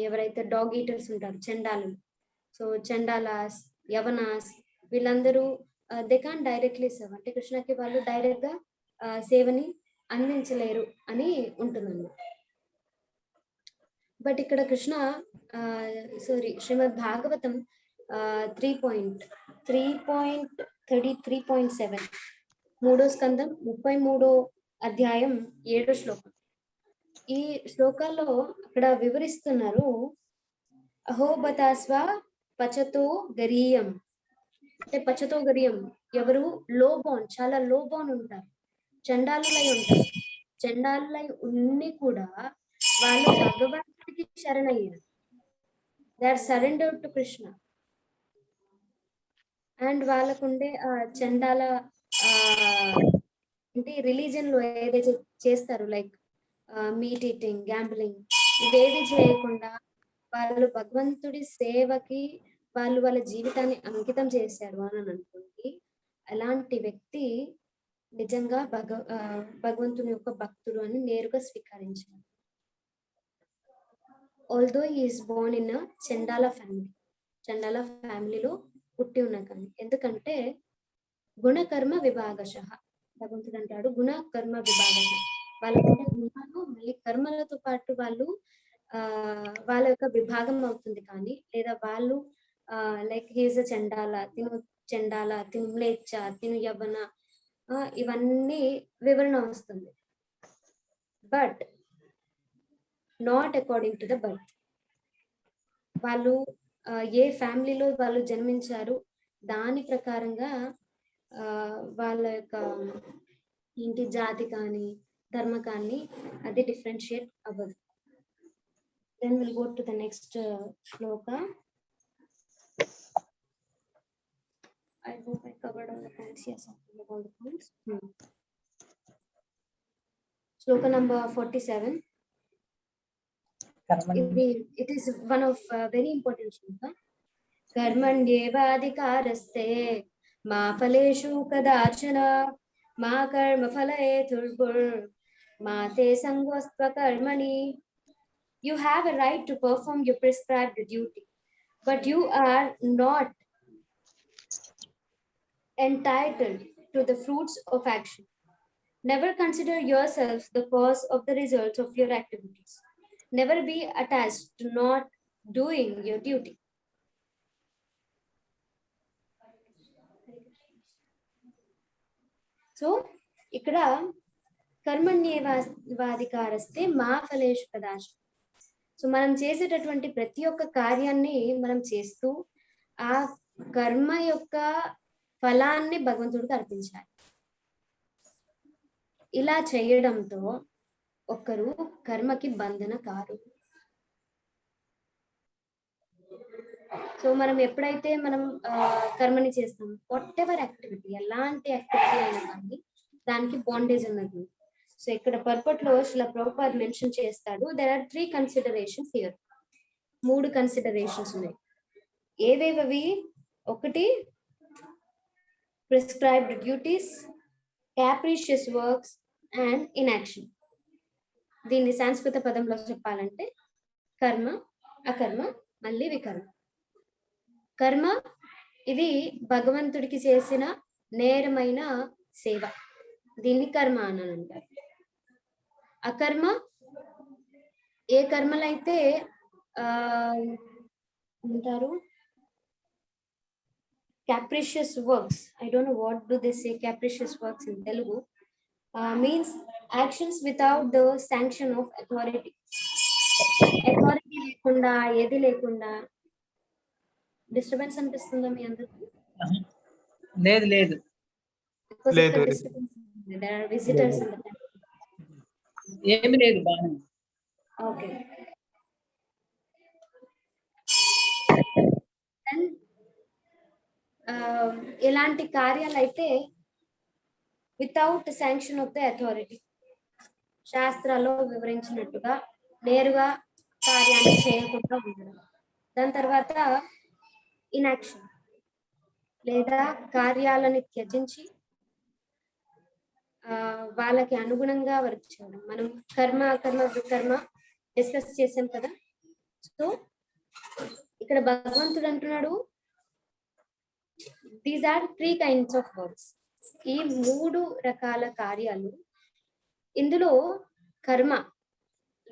ఎవరైతే డాగ్ ఈటర్స్ ఉంటారు, చండాలు, సో చండాలాస్, యవనాస్, వీళ్ళందరూ దే కాన్ డైరెక్ట్లీ సర్వ్, అంటే కృష్ణకి వాళ్ళు డైరెక్ట్ గా సేవని అందించలేరు అని ఉంటుందన్నమాట. బట్ ఇక్కడ కృష్ణ శ్రీమద్ భాగవతం 3.33.7 మూడో స్కందం 33వ అధ్యాయం 7వ శ్లోకం. ఈ శ్లోకాల్లో అక్కడ వివరిస్తున్నారు, అహోబతాస్వ పచతో గరీయం, అంటే పచతో గరీయం ఎవరు లోబోన్, చాలా లోబోన్ ఉంటారు, చండాలులై ఉంటారు. చండాలులై ఉన్ని కూడా వాళ్ళు భగవంతుడికి శరణయ్యారు. They are surrendered to Krishna. And వాళ్ళకుండే చండాల అంటే రిలీజన్ లో ఏదైతే చేస్తారు, లైక్ మీట్ ఈటింగ్, గ్యాంబ్లింగ్, ఇవేవి చేయకుండా వాళ్ళు భగవంతుడి సేవకి వాళ్ళు వాళ్ళ జీవితాన్ని అంకితం చేశారు అని అనుకోండి. అలాంటి వ్యక్తి నిజంగా భగవంతుని యొక్క భక్తుడు అని నేరుగా స్వీకరించారు. Although is born in chandala family, చండాల ఫ్యామిలీలో పుట్టి ఉన్నా కానీ, ఎందుకంటే గుణకర్మ విభాగశ, భగవంతుడు అంటాడు గుణ కర్మ విభాగశ. వాళ్ళకంటే గుణాలు మళ్ళీ కర్మలతో పాటు వాళ్ళు వాళ్ళ యొక్క విభాగం అవుతుంది. కానీ లేదా వాళ్ళు లైక్ హీజ్ అ చండాల, తిను మ్లేచ్ఛ, తిను యవ్వన, ఇవన్నీ వివరణ వస్తుంది. But not according to the birth. వాళ్ళు ఏ ఫ్యామిలీలో వాళ్ళు జన్మించారు దాని ప్రకారంగా వాళ్ళ యొక్క ఇంటి జాతి కానీ ధర్మ కానీ అది డిఫరెన్షియేట్ అవ్వదు. Then we'll go to the next shloka. I hope I covered all the points. Yes, I covered all the points. Shloka number 47. It is one of very important shloka. Karmanyevadhikaraste ma phaleshu kadachana ma karma phalayeturgur ma te sangostva karmani. You have a right to perform your prescribed duty, but you are not entitled to the fruits of action. Never consider yourself the cause of the results of your activities. Never be attached to not doing your duty. So, ikkada కర్మణ్యేవాధికారస్తే మా ఫలేషు కదాశ. So మనం చేసేటటువంటి ప్రతి ఒక్క కార్యాన్ని మనం చేస్తూ ఆ కర్మ యొక్క ఫలాన్ని భగవంతుడికి అర్పించాలి. ఇలా చేయడంతో ఒక్కరు కర్మకి బంధన కారు. సో మనం ఎప్పుడైతే మనం కర్మని చేస్తాం, వాట్ ఎవర్ యాక్టివిటీ, ఎలాంటి యాక్టివిటీ అయినా కానీ దానికి బాండేజ్ అన్నది. సో ఇక్కడ పర్పట్ లో శ్రీల ప్రభుపాద్ మెన్షన్ చేస్తాడు, there are 3 considerations here. 3 considerations ఉన్నాయి. ఏవేవి? ఒకటి prescribed duties, capricious works and inaction. దీన్ని సంస్కృత పదంలో చెప్పాలంటే కర్మ, అకర్మ, మళ్ళీ వికర్మ. కర్మ ఇది భగవంతుడికి చేసిన నేరమైన సేవ, దీన్ని కర్మ అని అంటారు. అకర్మ ఏ కర్మలైతే అంటారు capricious works. I don't know what do they say capricious works in Telugu. Means actions without the sanction of authority. Authority lekunda, edi lekunda. Disturbance అనిపిస్తుందా మీ అందరికి? లేదు లేదు. There are visitors in the temple. ఏమి లేదు బాగుంది. Okay. And ఎలాంటి కార్యాలు అయితే without sanction of the authority, శాస్త్రాల్లో వివరించినట్టుగా నేరుగా కార్యాన్ని చేయకుండా ఉండడం. దాని తర్వాత ఇన్యాక్షన్ లేదా కార్యాలని త్యజించి వాళ్ళకి అనుగుణంగా వర్క్ చేయడం. మనం కర్మ, అకర్మ, వికర్మ డిస్కస్ చేసాం కదా. సో ఇక్కడ భగవంతుడు అంటున్నాడు, these are 3 kinds of works. ఈ 3 రకాల కార్యాలు. ఇందులో కర్మ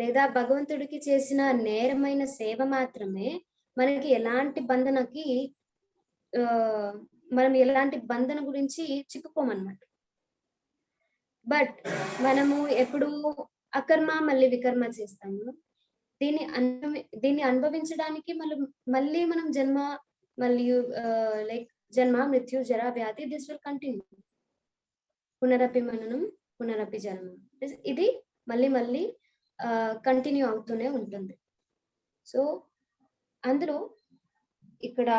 లేదా భగవంతుడికి చేసిన నేరమైన సేవ మాత్రమే మనకి ఎలాంటి బంధనకి మనం ఎలాంటి బంధన గురించి చిక్కుకోమన్నమాట. బట్ మనము ఎప్పుడు అకర్మ మళ్ళీ వికర్మ చేస్తాము. దీన్ని అనుభవించడానికి మళ్ళీ మనం జన్మ మరియు లైక్ జన్మ మృత్యు జరా వ్యాధి దిస్ విల్ కంటిన్యూ. పునరపి మననం పునరపి జన్మ, ఇది మళ్ళీ కంటిన్యూ అవుతూనే ఉంటుంది. సో అందులో ఇక్కడ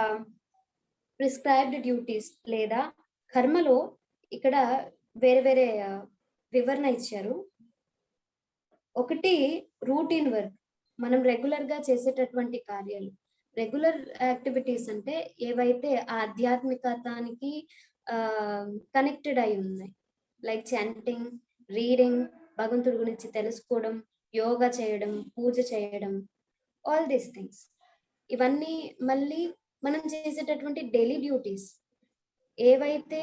ప్రిస్క్రైబ్డ్ డ్యూటీస్ లేదా కర్మలో ఇక్కడ వేరే వేరే వివరణ ఇచ్చారు. ఒకటి రూటీన్ వర్క్, మనం రెగ్యులర్ గా చేసేటటువంటి కార్యాలు. రెగ్యులర్ యాక్టివిటీస్ అంటే ఏవైతే ఆధ్యాత్మికతానికి కనెక్టెడ్ అయి ఉన్నాయి, లైక్ చాంటింగ్, రీడింగ్, భగవంతుడి గురించి తెలుసుకోవడం, యోగా చేయడం, పూజ చేయడం, ఆల్ దీస్ థింగ్స్. ఇవన్నీ మళ్ళీ మనం చేసేటటువంటి డైలీ డ్యూటీస్, ఏవైతే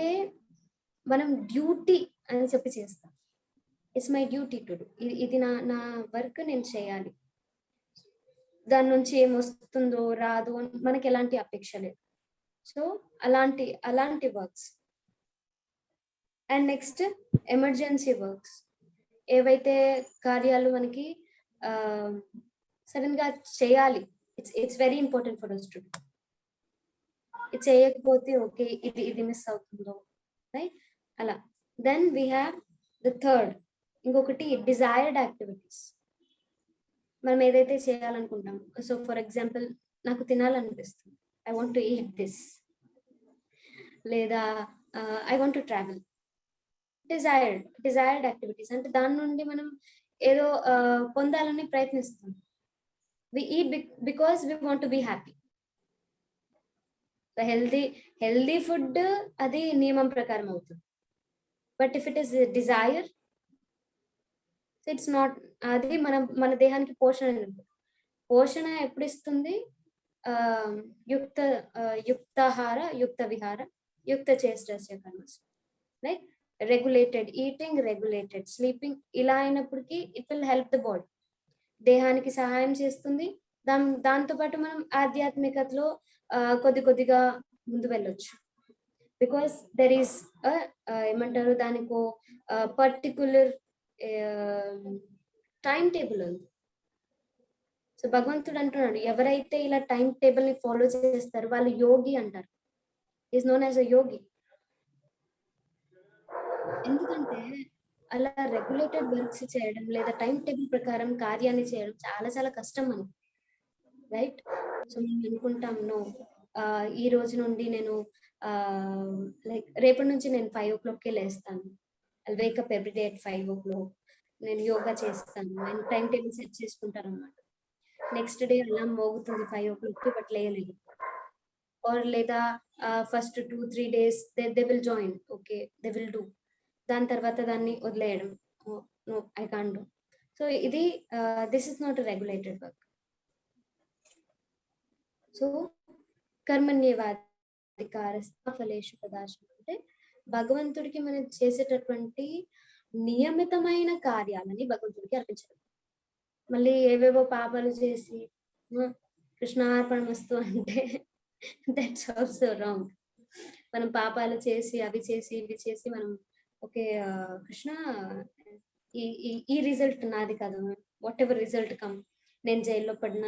మనం డ్యూటీ అని చెప్పి చేస్తాం. It's my duty to do, ఇది నా వర్క్, నేను చేయాలి. దాని నుంచి ఏమొస్తుందో రాదు మనకి ఎలాంటి అపేక్ష లేదు. సో అలాంటి works. And next emergency works, ఏవైతే కార్యాలు మనకి సడన్ గా చేయాలి, it's very important for us to do. ఇది చేయకపోతే ఓకే, ఇది మిస్ అవుతుందో, రైట్? అలా. Then we have the third, ఇంకొకటి డిజైర్డ్ యాక్టివిటీస్. మనం ఏదైతే చేయాలనుకుంటాం, సో ఫర్ ఎగ్జాంపుల్ నాకు తినాలనిపిస్తుంది, I want to eat this, లేదా I want to travel. Desired activities అంటే దాని నుండి మనం ఏదో పొందాలని ప్రయత్నిస్తాం. We eat because we want to be happy. Healthy food అది నియమం ప్రకారం అవుతుంది. But if it is Dzire, it's not. అది మన దేహానికి పోషణ ఎప్పుడు ఇస్తుంది? యుక్తాహార, యుక్త విహార, యుక్త చేష్టస్య కర్మస్, like regulated eating, regulated sleeping. ఇలా అయినప్పటికీ it will help the body, దేహానికి సహాయం చేస్తుంది. దాంతో పాటు మనం ఆధ్యాత్మికతలో కొద్దిగా ముందు వెళ్ళొచ్చు. బికాస్ దెర్ ఈస్ ఏమంటారు, దానికో పర్టికులర్ టైం టేబుల్ ఉంది. సో భగవంతుడు అంటున్నాడు, ఎవరైతే ఇలా టైం టేబుల్ ని ఫాలో చేస్తారు వాళ్ళు యోగి అంటారు. ఈజ్ నోన్ యాజ్ అ యోగి. ఎందుకంటే అలా రెగ్యులేటెడ్ వర్క్స్ చేయడం లేదా టైం టేబుల్ ప్రకారం కార్యాన్ని చేయడం చాలా చాలా కష్టం మనకి, రైట్? సో మేము అనుకుంటాం, నో, ఈ రోజు నుండి నేను లైక్ రేపటి నుంచి నేను 5 o'clock లేస్తాను, I wake up every day at 5 o'clock, నేను యోగా చేస్తాను, నేను టైం టేబుల్ సెట్ చేసుకుంటాను అనమాట. నెక్స్ట్ డే అలా మోగుతుంది 5 o'clock, బట్ లేయలేదు. ఆర్ లేదా first 2-3 days they will join, okay, they will do. దాని తర్వాత దాన్ని వదిలేయడం, no, I can't do. So ఇది this is not regulated work. So కర్మణ్యేవాధికారస్తు ఫలేషు కదాచన అంటే భగవంతుడికి మనం చేసేటటువంటి నియమితమైన కార్యాలని భగవంతుడికి అర్పించడం. మళ్ళీ ఏవేవో పాపాలు చేసి కృష్ణార్పణమస్తు అంటే దట్స్ ఆల్సో రాంగ్. మనం పాపాలు చేసి అవి చేసి ఇవి చేసి మనం ఓకే కృష్ణ ఈ రిజల్ట్ నాది కాదు, వాట్ ఎవర్ రిజల్ట్ కమ్, నేను జైల్లో పడిన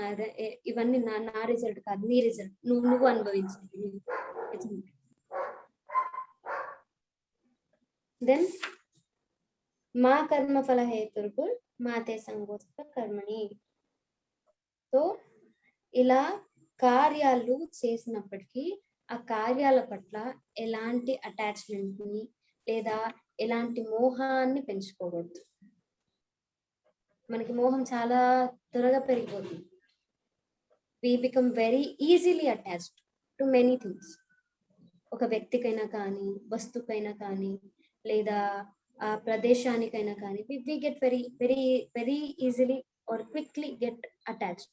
ఇవన్నీ నా రిజల్ట్ కాదు, నీ రిజల్ట్, నువ్వు అనుభవించాలి. దెన్ మా కర్మ ఫల హేతుర్కు మాతే సంగోస్త కర్మణి. సో ఇలా కార్యాలు చేసినప్పటికీ ఆ కార్యాల పట్ల ఎలాంటి అటాచ్మెంట్ ని లేదా ఎలాంటి మోహాన్ని పెంచుకోకూడదు. మనకి మోహం చాలా త్వరగా పెరిగిపోతుంది. we become very easily attached to many things. ఒక వ్యక్తికైనా కానీ, వస్తుకైనా కానీ, లేదా ఆ ప్రదేశానికైనా కానీ we get very easily or quickly get attached.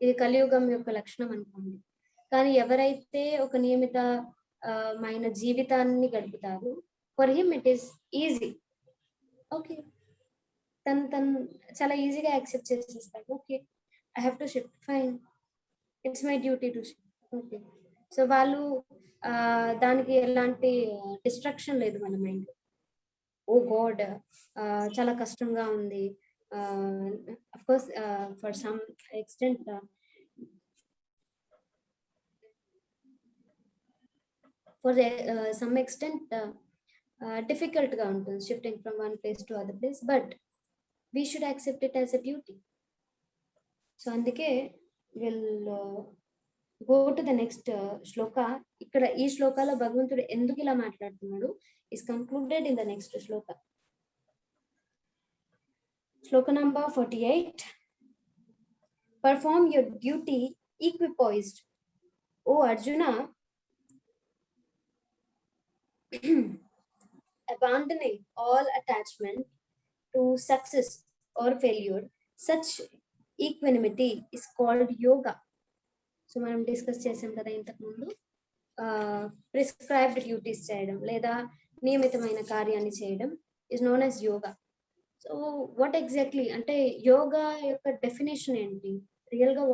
ఇది కలియుగం యొక్క లక్షణం అనుకోండి. కానీ ఎవరైతే ఒక నియమితమైన జీవితాన్ని గడుపుతారు, for him it is easy. Okay, తను చాలా ఈజీగా యాక్సెప్ట్ చేసేస్తాడు. Okay, I have to shift, fine, it's my duty to shift. Okay, so వాళ్ళు దానికి ఎలాంటి డిస్ట్రక్షన్ లేదు మన మైండ్. ఓ గాడ్ చాలా కష్టంగా ఉంది. Of course for some extent some extent difficult గా ఉంటుంది shifting from one place to other place, but we should accept it as a duty. So అందుకే will go to the next shloka. ఇక్కడ ఈ శ్లోకాలో భగవంతుడు ఎందుకు ఇలా మాట్లాడుతున్నాడు is concluded in the next shloka. Shloka number 48. Perform your duty equipoised, O Arjuna, abandoning all attachment to success or failure. Such equanimity is called yoga. So మనం discuss చేసాం కదా ఇంతకు ముందు, ప్రిస్క్రైబ్డ్ డ్యూటీస్ చేయడం లేదా నియమితమైన కార్యాన్ని చేయడం is known as yoga. So what exactly అంటే యోగా యొక్క డెఫినేషన్ ఏంటి, రియల్ గా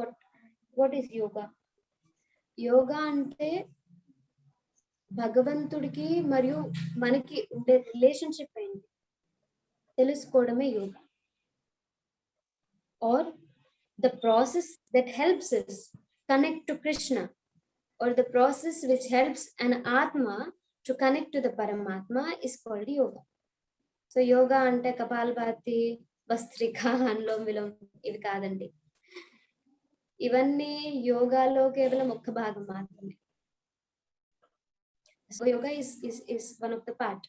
వాట్ ఈస్ యోగా? యోగా అంటే భగవంతుడికి మరియు మనకి ఉండే రిలేషన్షిప్ ఏంటి తెలుసుకోవడమే yoga. Or the process that helps us connect to Krishna, or the process which helps an Atma to connect to the Paramatma is called yoga. So yoga ante Kapalbhati, Vastrika, Anlom Vilom ivi kadandi. Ivanni yogalo kevalam okka bhagam maatrame. So yoga is one of the part.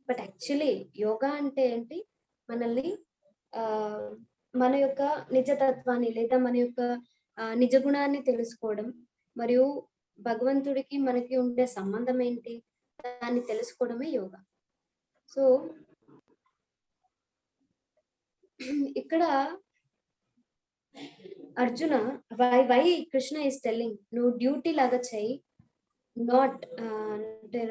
But actually yoga ante enti manalni మన యొక్క నిజతత్వాన్ని లేదా మన యొక్క నిజ గుణాన్ని తెలుసుకోవడం మరియు భగవంతుడికి మనకి ఉండే సంబంధం ఏంటి దాన్ని తెలుసుకోవడమే యోగా. సో ఇక్కడ Arjuna why Krishna is telling నువ్వు డ్యూటీ లాగా చేయి, నాట్ అంటే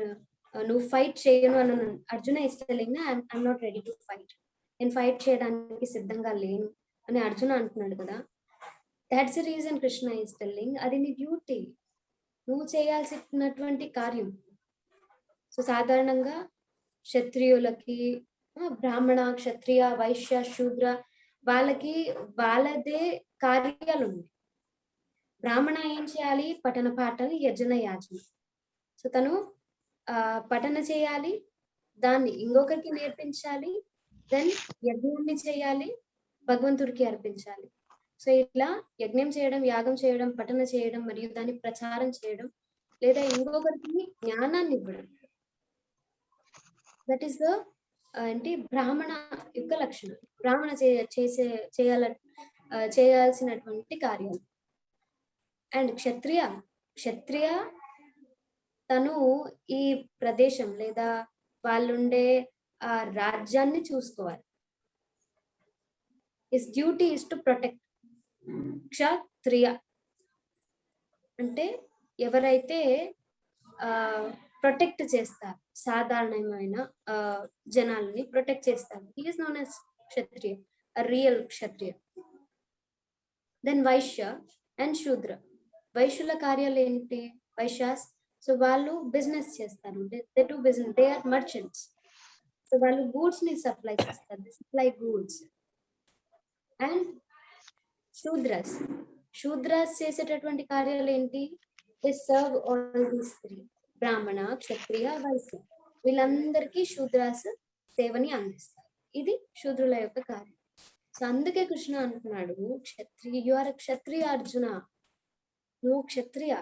నువ్వు ఫైట్ చేయను అని Arjuna is telling I'm not ready to fight, నేను ఫైట్ చేయడానికి సిద్ధంగా లేను అని అర్జున అంటున్నాడు కదా. That's the reason Krishna is telling అది నీ డ్యూటీ, నువ్వు చేయాల్సినటువంటి కార్యం. సో సాధారణంగా క్షత్రియులకి, బ్రాహ్మణ, క్షత్రియ, వైశ్య, శూద్ర వాళ్ళకి వాళ్ళదే కార్యాలు ఉన్నాయి. బ్రాహ్మణ ఏం చేయాలి? పఠన పాఠన యజన యాజన. సో తను పఠన చేయాలి, దాన్ని ఇంకొకరికి నేర్పించాలి, దెన్ యజ్ఞాన్ని చేయాలి, భగవంతుడికి అర్పించాలి. సో ఇట్లా యజ్ఞం చేయడం, యాగం చేయడం, పఠన చేయడం మరియు దాన్ని ప్రచారం చేయడం లేదా ఇంకొకరికి జ్ఞానాన్ని ఇవ్వడం, దట్ ఈస్ ద ఏంటి బ్రాహ్మణ యొక్క లక్షణం. బ్రాహ్మణ చేయాల్సినటువంటి కార్యాలు. అండ్ క్షత్రియ తను ఈ ప్రదేశం లేదా వాళ్ళుండే ఆ రాజ్యాన్ని చూసుకోవాలి. His duty is to protect. క్షత్రియ అంటే ఎవరైతే ప్రొటెక్ట్ చేస్తారు, సాధారణమైన జనాలని ప్రొటెక్ట్ చేస్తారు, he is known as Kshatriya, real Kshatriya. Then Vaishya and Shudra. వైశ్యుల కార్యాలు ఏంటి? వైశ్యాస్ సో వాళ్ళు బిజినెస్ చేస్తారు, they do business, they are merchants. So వాళ్ళు గూడ్స్ ని సప్లై చేస్తారు, they supply goods. And Shudras చేసేటటువంటి కార్యాలు ఏంటి? They serve all these three, Brahmana, Kshatriya, Vysya, వీళ్ళందరికీ శూద్రాస్ సేవని అందిస్తారు. ఇది శూద్రుల యొక్క కార్యం. సో అందుకే కృష్ణ అంటున్నాడు యు ఆర్ క్షత్రియ అర్జున, నువ్వు క్షత్రియ.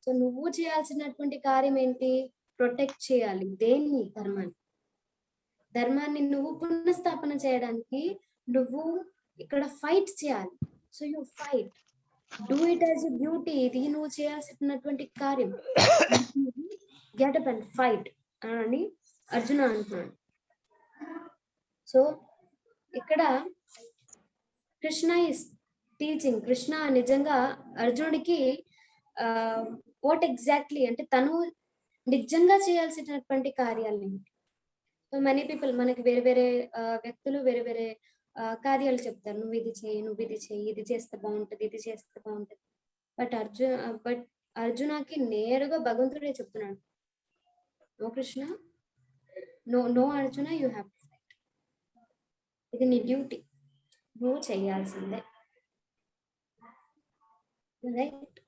సో నువ్వు చేయాల్సినటువంటి కార్యం ఏంటి? ప్రొటెక్ట్ చేయాలి. దేన్ని? ధర్మాన్ని నువ్వు పునఃస్థాపన చేయడానికి నువ్వు ఇక్కడ ఫైట్ చేయాలి. So you fight, do it as a duty. ఇది నువ్వు చేయాల్సినటువంటి కార్యం. గెట్ అప్ అండ్ ఫైట్ అని అర్జున అంటున్నాడు. సో ఇక్కడ కృష్ణ ఈస్ టీచింగ్. కృష్ణ నిజంగా అర్జునుడికి వాట్ ఎగ్జాక్ట్లీ అంటే తను నిజంగా చేయాల్సినటువంటి కార్యాలు ఏంటి. సో మెనీ పీపుల్ మనకి వేరే వేరే వ్యక్తులు వేరే వేరే కార్యాలు చెప్తారు, నువ్వు ఇది చేయి, నువ్వు ఇది చేయి, ఇది చేస్తే బాగుంటది, ఇది చేస్తే బాగుంటది. బట్ అర్జునకి నేరుగా భగవంతుడే చెప్తున్నాడు, no Krishna, no Arjuna, you have to ఇది నీ డ్యూటీ, నువ్వు చేయాల్సిందే, రైట్.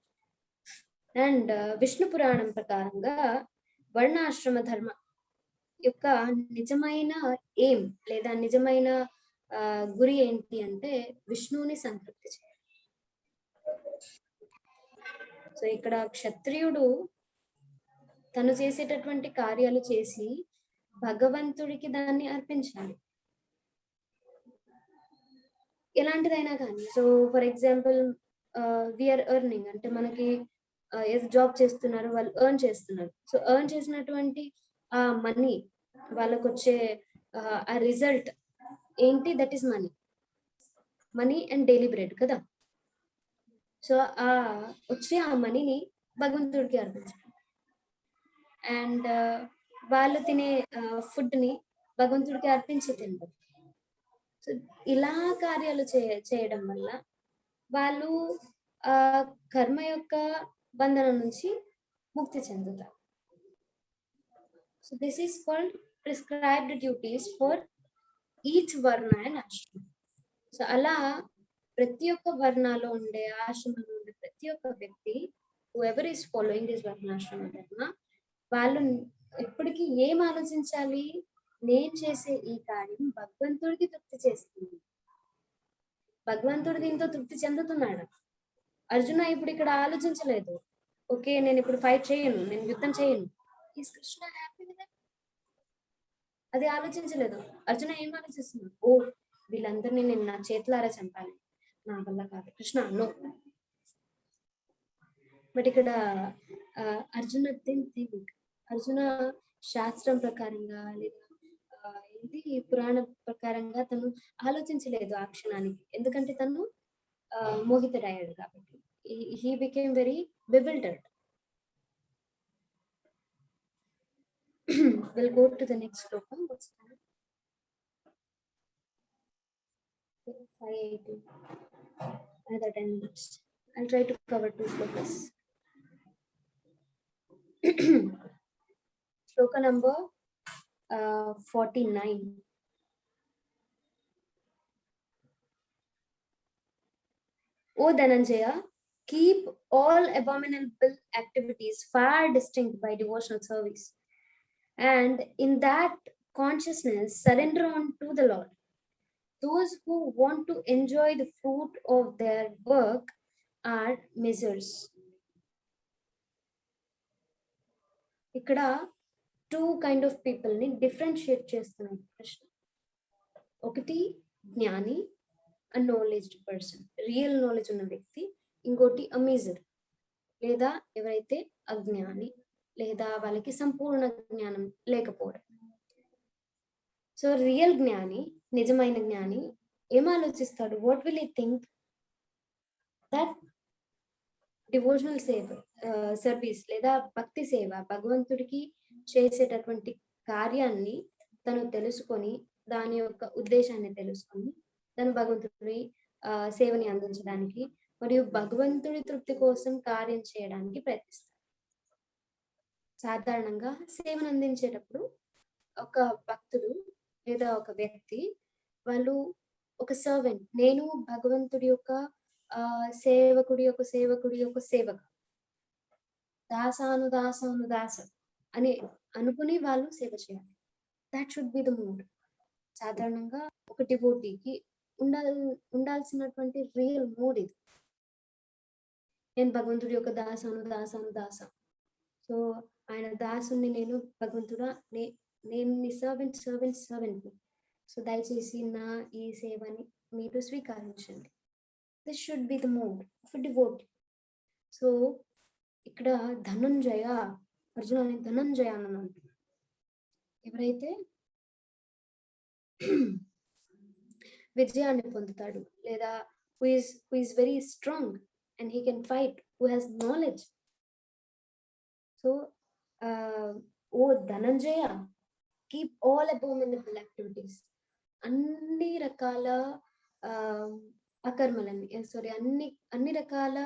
అండ్ విష్ణు పురాణం ప్రకారంగా వర్ణాశ్రమ ధర్మ యొక్క నిజమైన ఎయిమ్ లేదా నిజమైన గురి ఏంటి అంటే విష్ణువుని సంతృప్తి చేయడం. సో ఇక్కడ క్షత్రియుడు తను చేసేటటువంటి కార్యాలు చేసి భగవంతుడికి దాన్ని అర్పించాలి, ఎలాంటిదైనా కానీ. So for example we're earning అంటే మనకి ఏదో జాబ్ చేస్తున్నారు, వాళ్ళు ఎర్న్ చేస్తున్నారు. సో ఎర్న్ చేసినటువంటి ఆ మనీ, వాళ్ళకు వచ్చే ఆ రిజల్ట్ ఏంటి? That is money, money and daily bread కదా. సో ఆ వచ్చే ఆ మనీని భగవంతుడికి అర్పించాలి. అండ్ వాళ్ళు తినే ఫుడ్ ని భగవంతుడికి అర్పించి తింటారు. సో ఇలా కార్యాలు చేయడం వల్ల వాళ్ళు ఆ కర్మ యొక్క బంధనం నుంచి ముక్తి చెందుతారు. So this is called prescribed duties for each వర్ణ అండ్ ఆశ్రమం. సో అలా ప్రతి ఒక్క వర్ణాలో ఉండే, ఆశ్రమంలో ఉండే ప్రతి ఒక్క వ్యక్తి, whoever is following this వర్ణాశ్రమ ధర్మ, వాళ్ళు ఎప్పటికీ ఏం ఆలోచించాలి? నేను చేసే ఈ కార్యం భగవంతుడికి తృప్తి చేస్తుంది, భగవంతుడు దీంతో తృప్తి చెందుతున్నాడు. అర్జున ఇప్పుడు ఇక్కడ ఆలోచించలేదు, ఓకే నేను ఇప్పుడు ఫైట్ చేయను, నేను యుద్ధం చేయను, is Krishna happy with that? అది ఆలోచించలేదు. అర్జున ఏం ఆలోచిస్తున్నాడు? ఓ వీళ్ళందరినీ నేను నా చేతులారా చంపాలి, నా వల్ల కాదు కృష్ణ, నో. బట్ ఇక్కడ అర్జున అర్జున శాస్త్రం ప్రకారంగా లేదా ఏంటి పురాణ ప్రకారంగా తను ఆలోచించలేదు ఆ క్షణానికి, ఎందుకంటే తను మోహితుడయ్యాడు కాబట్టి. He became very bewildered. We'll go to the next sloka. What's that? 580. Another 10 minutes. I'll try to cover 2 slokas. Sloka number 49. O Dhananjaya, keep all abominable activities far distinct by devotional service, and in that consciousness surrender on to the Lord. Those who want to enjoy the fruit of their work are misers. ఇక్కడ 2 kind of people ని differentiate చేస్తున్నాడు కృష్ణ. ఒకటి జ్ఞాని, a knowledged person, real knowledge ఉన్న వ్యక్తి. ఇంకోటి అమీజర్, లేదా ఎవరైతే అజ్ఞాని లేదా వాళ్ళకి సంపూర్ణ జ్ఞానం లేకపోవడం. సో రియల్ జ్ఞాని, నిజమైన జ్ఞాని ఏం ఆలోచిస్తాడు? వాట్ విల్ ఈ థింక్? దట్ డివోషనల్ సర్వీస్ లేదా భక్తి సేవ, భగవంతుడికి చేసేటటువంటి కార్యాన్ని తను తెలుసుకొని, దాని యొక్క ఉద్దేశాన్ని తెలుసుకొని, తను భగవంతుడి సేవని అందించడానికి మరియు భగవంతుడి తృప్తి కోసం కార్యం చేయడానికి ప్రయత్నిస్తాడు. సాధారణంగా సేవను అందించేటప్పుడు ఒక భక్తుడు లేదా ఒక వ్యక్తి, వాళ్ళు ఒక సర్వెంట్, నేను భగవంతుడి యొక్క సేవకుడి యొక్క సేవక, దాస అని అనుకుని వాళ్ళు సేవ చేయాలి. That should be the mood. సాధారణంగా ఒక డివోటీకి ఉండాల్సినటువంటి రియల్ మూడ్ ఇది. నేను భగవంతుడి యొక్క దాస. సో ఆయన దాసుని, నేను భగవంతుడా, నేను నీ సర్వెంట్. సో దయచేసి నా ఈ సేవని మీరు స్వీకరించండి. This should be the mood of a devotee. So ఇక్కడ ధనంజయ, అర్జున ధనంజయ అని అంటున్నాడు. ఎవరైతే విజయాన్ని పొందుతాడు, లేదా who is very strong and he can fight, who has knowledge. So ఓ Dhananjaya, keep all abominable activities, అన్ని రకాల అకర్మలని, అన్ని రకాల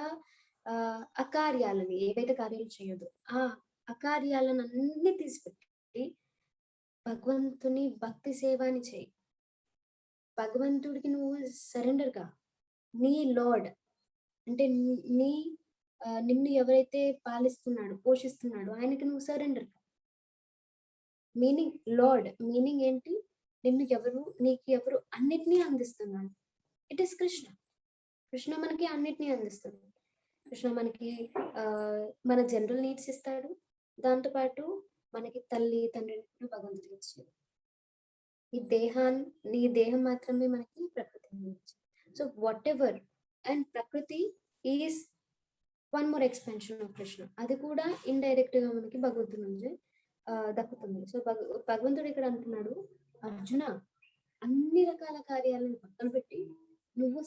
అకార్యాలని, ఏవైతే కార్యాలు చేయదు ఆ అకార్యాలను అన్ని తీసిపెట్టి భగవంతుని భక్తి సేవాని చేయి. భగవంతుడికి నువ్వు సరెండర్ గా, నీ లార్డ్ అంటే నిన్ను ఎవరైతే పాలిస్తున్నాడు, పోషిస్తున్నాడు, ఆయనకి నువ్వు సరెండర్ గా. మీనింగ్ లార్డ్ మీనింగ్ ఏంటి? నీకు ఎవరు అన్నిటినీ అందిస్తున్నాడు. It is Krishna. కృష్ణ మనకి అన్నిటినీ అందిస్తున్నాడు. కృష్ణ మనకి మన జనరల్ నీడ్స్ ఇస్తాడు, దాంతోపాటు మనకి తల్లి తండ్రిని భగవంతుడు ఇచ్చాడు. నీ దేహం మాత్రమే మనకి ప్రకృతిని ఇచ్చాడు. సో వాట్ ఎవర్, అండ్ ప్రకృతి is one more expansion of Krishna. అది కూడా ఇండైరెక్ట్ గా మనకి భగవంతుడి నుంచి దక్కుతుంది. సో భగవంతుడు ఇక్కడ అంటున్నాడు, అర్జున అన్ని రకాల కార్యాలను పక్కన పెట్టి నువ్వు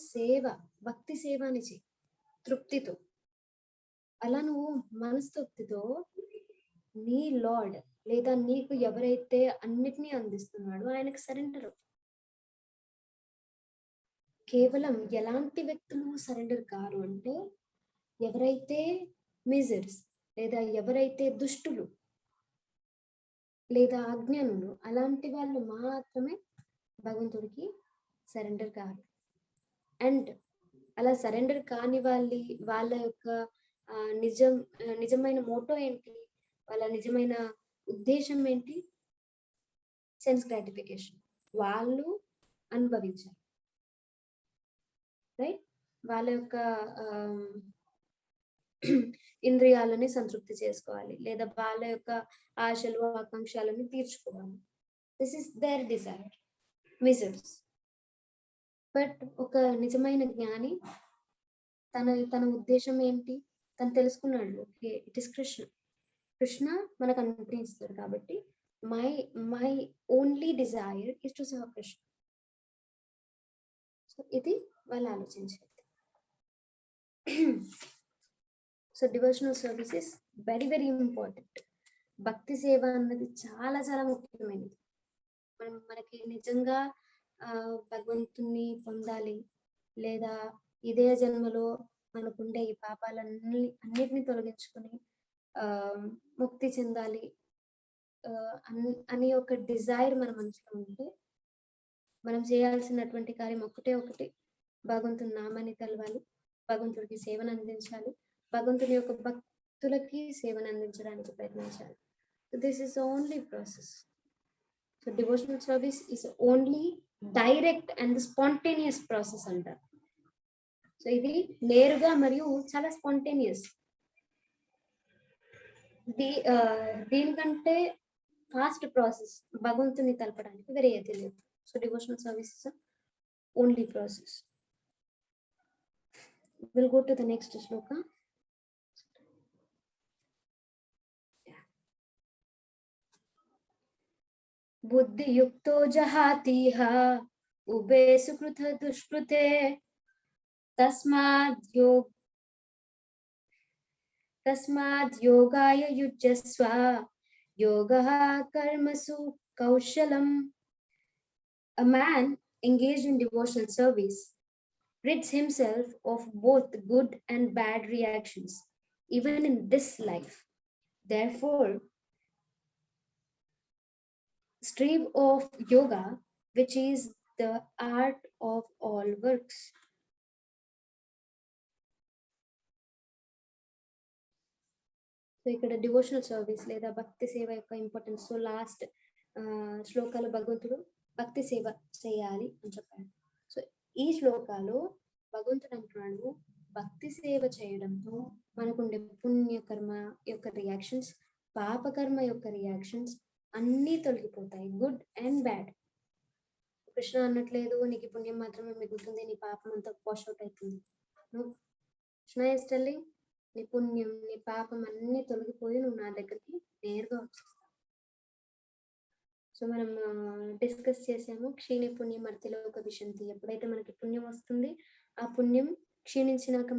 భక్తి సేవ అని చెయ్యి తృప్తితో. అలా నువ్వు మనస్తృప్తితో నీ లార్డ్ లేదా నీకు ఎవరైతే అన్నిటినీ అందిస్తున్నాడో ఆయనకు సరెండర్. కేవలం ఎలాంటి వ్యక్తులు సరెండర్ కారు అంటే, ఎవరైతే మిజర్స్ లేదా ఎవరైతే దుష్టులు లేదా అజ్ఞానులు, అలాంటి వాళ్ళు మాత్రమే భగవంతుడికి సరెండర్ కారు. అండ్ అలా సరెండర్ కాని వాళ్ళ యొక్క నిజమైన మోటో ఏంటి, వాళ్ళ నిజమైన ఉద్దేశం ఏంటి? Sense gratification. వాళ్ళు అనుభవించారు, రైట్? వాళ్ళ యొక్క ఇంద్రియాలని సంతృప్తి చేసుకోవాలి, లేదా వాళ్ళ యొక్క ఆశలు ఆకాంక్షలను తీర్చుకోవాలి. This is their desire, misers. But ఒక నిజమైన జ్ఞాని తన ఉద్దేశం ఏంటి తను తెలుసుకున్నాడు. ఓకే, ఇట్ ఇస్ కృష్ణ మనకు అనుగ్రహిస్తాడు, కాబట్టి my only Dzire is to serve Krishna. So ఇది వాళ్ళు ఆలోచించేది. So devotional service is very very important. భక్తి సేవ అన్నది చాలా చాలా ముఖ్యమైనది. మనకి నిజంగా భగవంతుని పొందాలి, లేదా ఇదే జన్మలో మనకుండే ఈ అన్నిటిని తొలగించుకొని ముక్తి చెందాలి అని ఒక డిజైర్ మన మనసులో ఉంటే, మనం చేయాల్సినటువంటి కార్యం ఒకటి, భగవంతుని నామాన్ని తెలవాలి, భగవంతుడికి సేవను అందించాలి, భగవంతుని యొక్క భక్తులకి సేవను అందించడానికి ప్రయత్నించాలి. This is only process. So devotional service is only direct and spontaneous process అంటారు. సో ఇది నేరుగా మరియు చాలా స్పాంటేనియస్. దీనికంటే ఫాస్ట్ ప్రాసెస్ భగవంతుని తెలపడానికి వేరే ఏది లేదు. So devotional service is only process. We'll go to the next shloka. Buddhi yukto jahatiha ube sukrutha dushkrute tasmad yogaya yujjasva yogaha karmasu kaushalam. A man engaged in devotional service rids himself of both good and bad reactions, even in this life. Therefore, strive of yoga, which is the art of all works. So ఇక్కడ devotional service లేదా భక్తి సేవ యొక్క importance. So last శ్లోకాలు భగవంతుడు భక్తి సేవ చేయాలి అని చెప్పాడు. సో ఈ శ్లోకాలు భగవంతుడు అంటున్నాడు, భక్తి సేవ చేయడంతో మనకుండే పుణ్యకర్మ యొక్క రియాక్షన్స్, పాపకర్మ యొక్క రియాక్షన్స్ అన్నీ తొలగిపోతాయి, గుడ్ అండ్ బ్యాడ్. కృష్ణ అన్నట్లేదు నీకు పుణ్యం మాత్రమే మిగులుతుంది, నీ పాపం అంతా వాష్ అవుట్ అవుతుంది. కృష్ణ ఇస్ టెల్లింగ్, నీ పుణ్యం నీ పాపం అన్ని తొలగిపోయి నువ్వు నా దగ్గరికి నేరుగా వచ్చేస్తావు. సో మనం డిస్కస్ చేసాము, క్షీణి పుణ్యం మర్తిలోక విశంతి. ఎప్పుడైతే మనకి పుణ్యం వస్తుంది, ఆ పుణ్యం క్షీణించినాక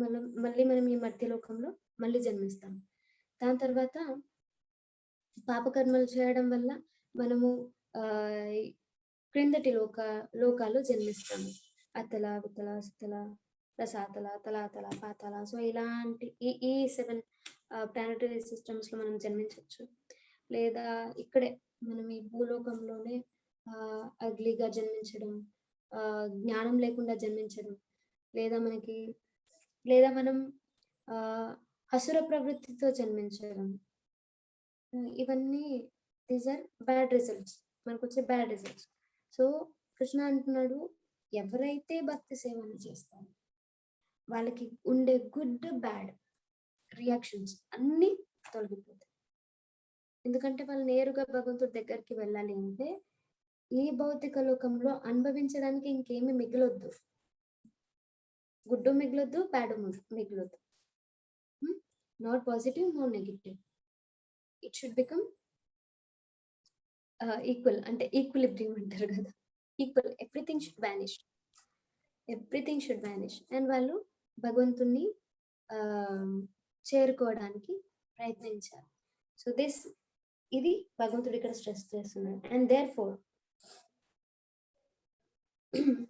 మళ్ళీ మనం ఈ మర్త్యలోకంలో మళ్ళీ జన్మిస్తాం. దాని తర్వాత పాపకర్మలు చేయడం వల్ల మనము క్రిందటి లోకాలు జన్మిస్తాము. అతల వితల సుతల రసాతల తలాతల పాతల. సో ఇలాంటి ఈ 7 ప్లానటరీ సిస్టమ్స్ లో మనం జన్మించవచ్చు. లేదా ఇక్కడే మనం ఈ భూలోకంలోనే అగ్లీగా జన్మించడం, జ్ఞానం లేకుండా జన్మించడం, లేదా మనం అసుర ప్రవృత్తితో జన్మించడం, ఇవన్నీ దీస్ ఆర్ బ్యాడ్ రిజల్ట్స్, మనకు వచ్చే బ్యాడ్ రిజల్ట్స్. సో కృష్ణ అంటున్నాడు, ఎవరైతే భక్తి సేవను చేస్తారో వాళ్ళకి ఉండే గుడ్ బ్యాడ్ రియాక్షన్స్ అన్ని తొలగిపోతాయి. ఎందుకంటే వాళ్ళు నేరుగా భగవంతుడి దగ్గరికి వెళ్ళాలి అంటే ఈ భౌతిక లోకంలో అనుభవించడానికి ఇంకేమి మిగిలొద్దు, గుడ్డు మిగిలొద్దు, బ్యాడ్ మిగిలొద్దు. Not positive, not negative. It should become equal, అంటే ఈక్విలిబ్రియం అంటారు కదా, equal. Everything should vanish and వాళ్ళు భగవంతుణ్ణి చేరుకోవడానికి ప్రయత్నించాలి. సో ఇది భగవంతుడు ఇక్కడ స్ట్రెస్ చేస్తున్నాడు. అండ్ దేర్ ఫోర్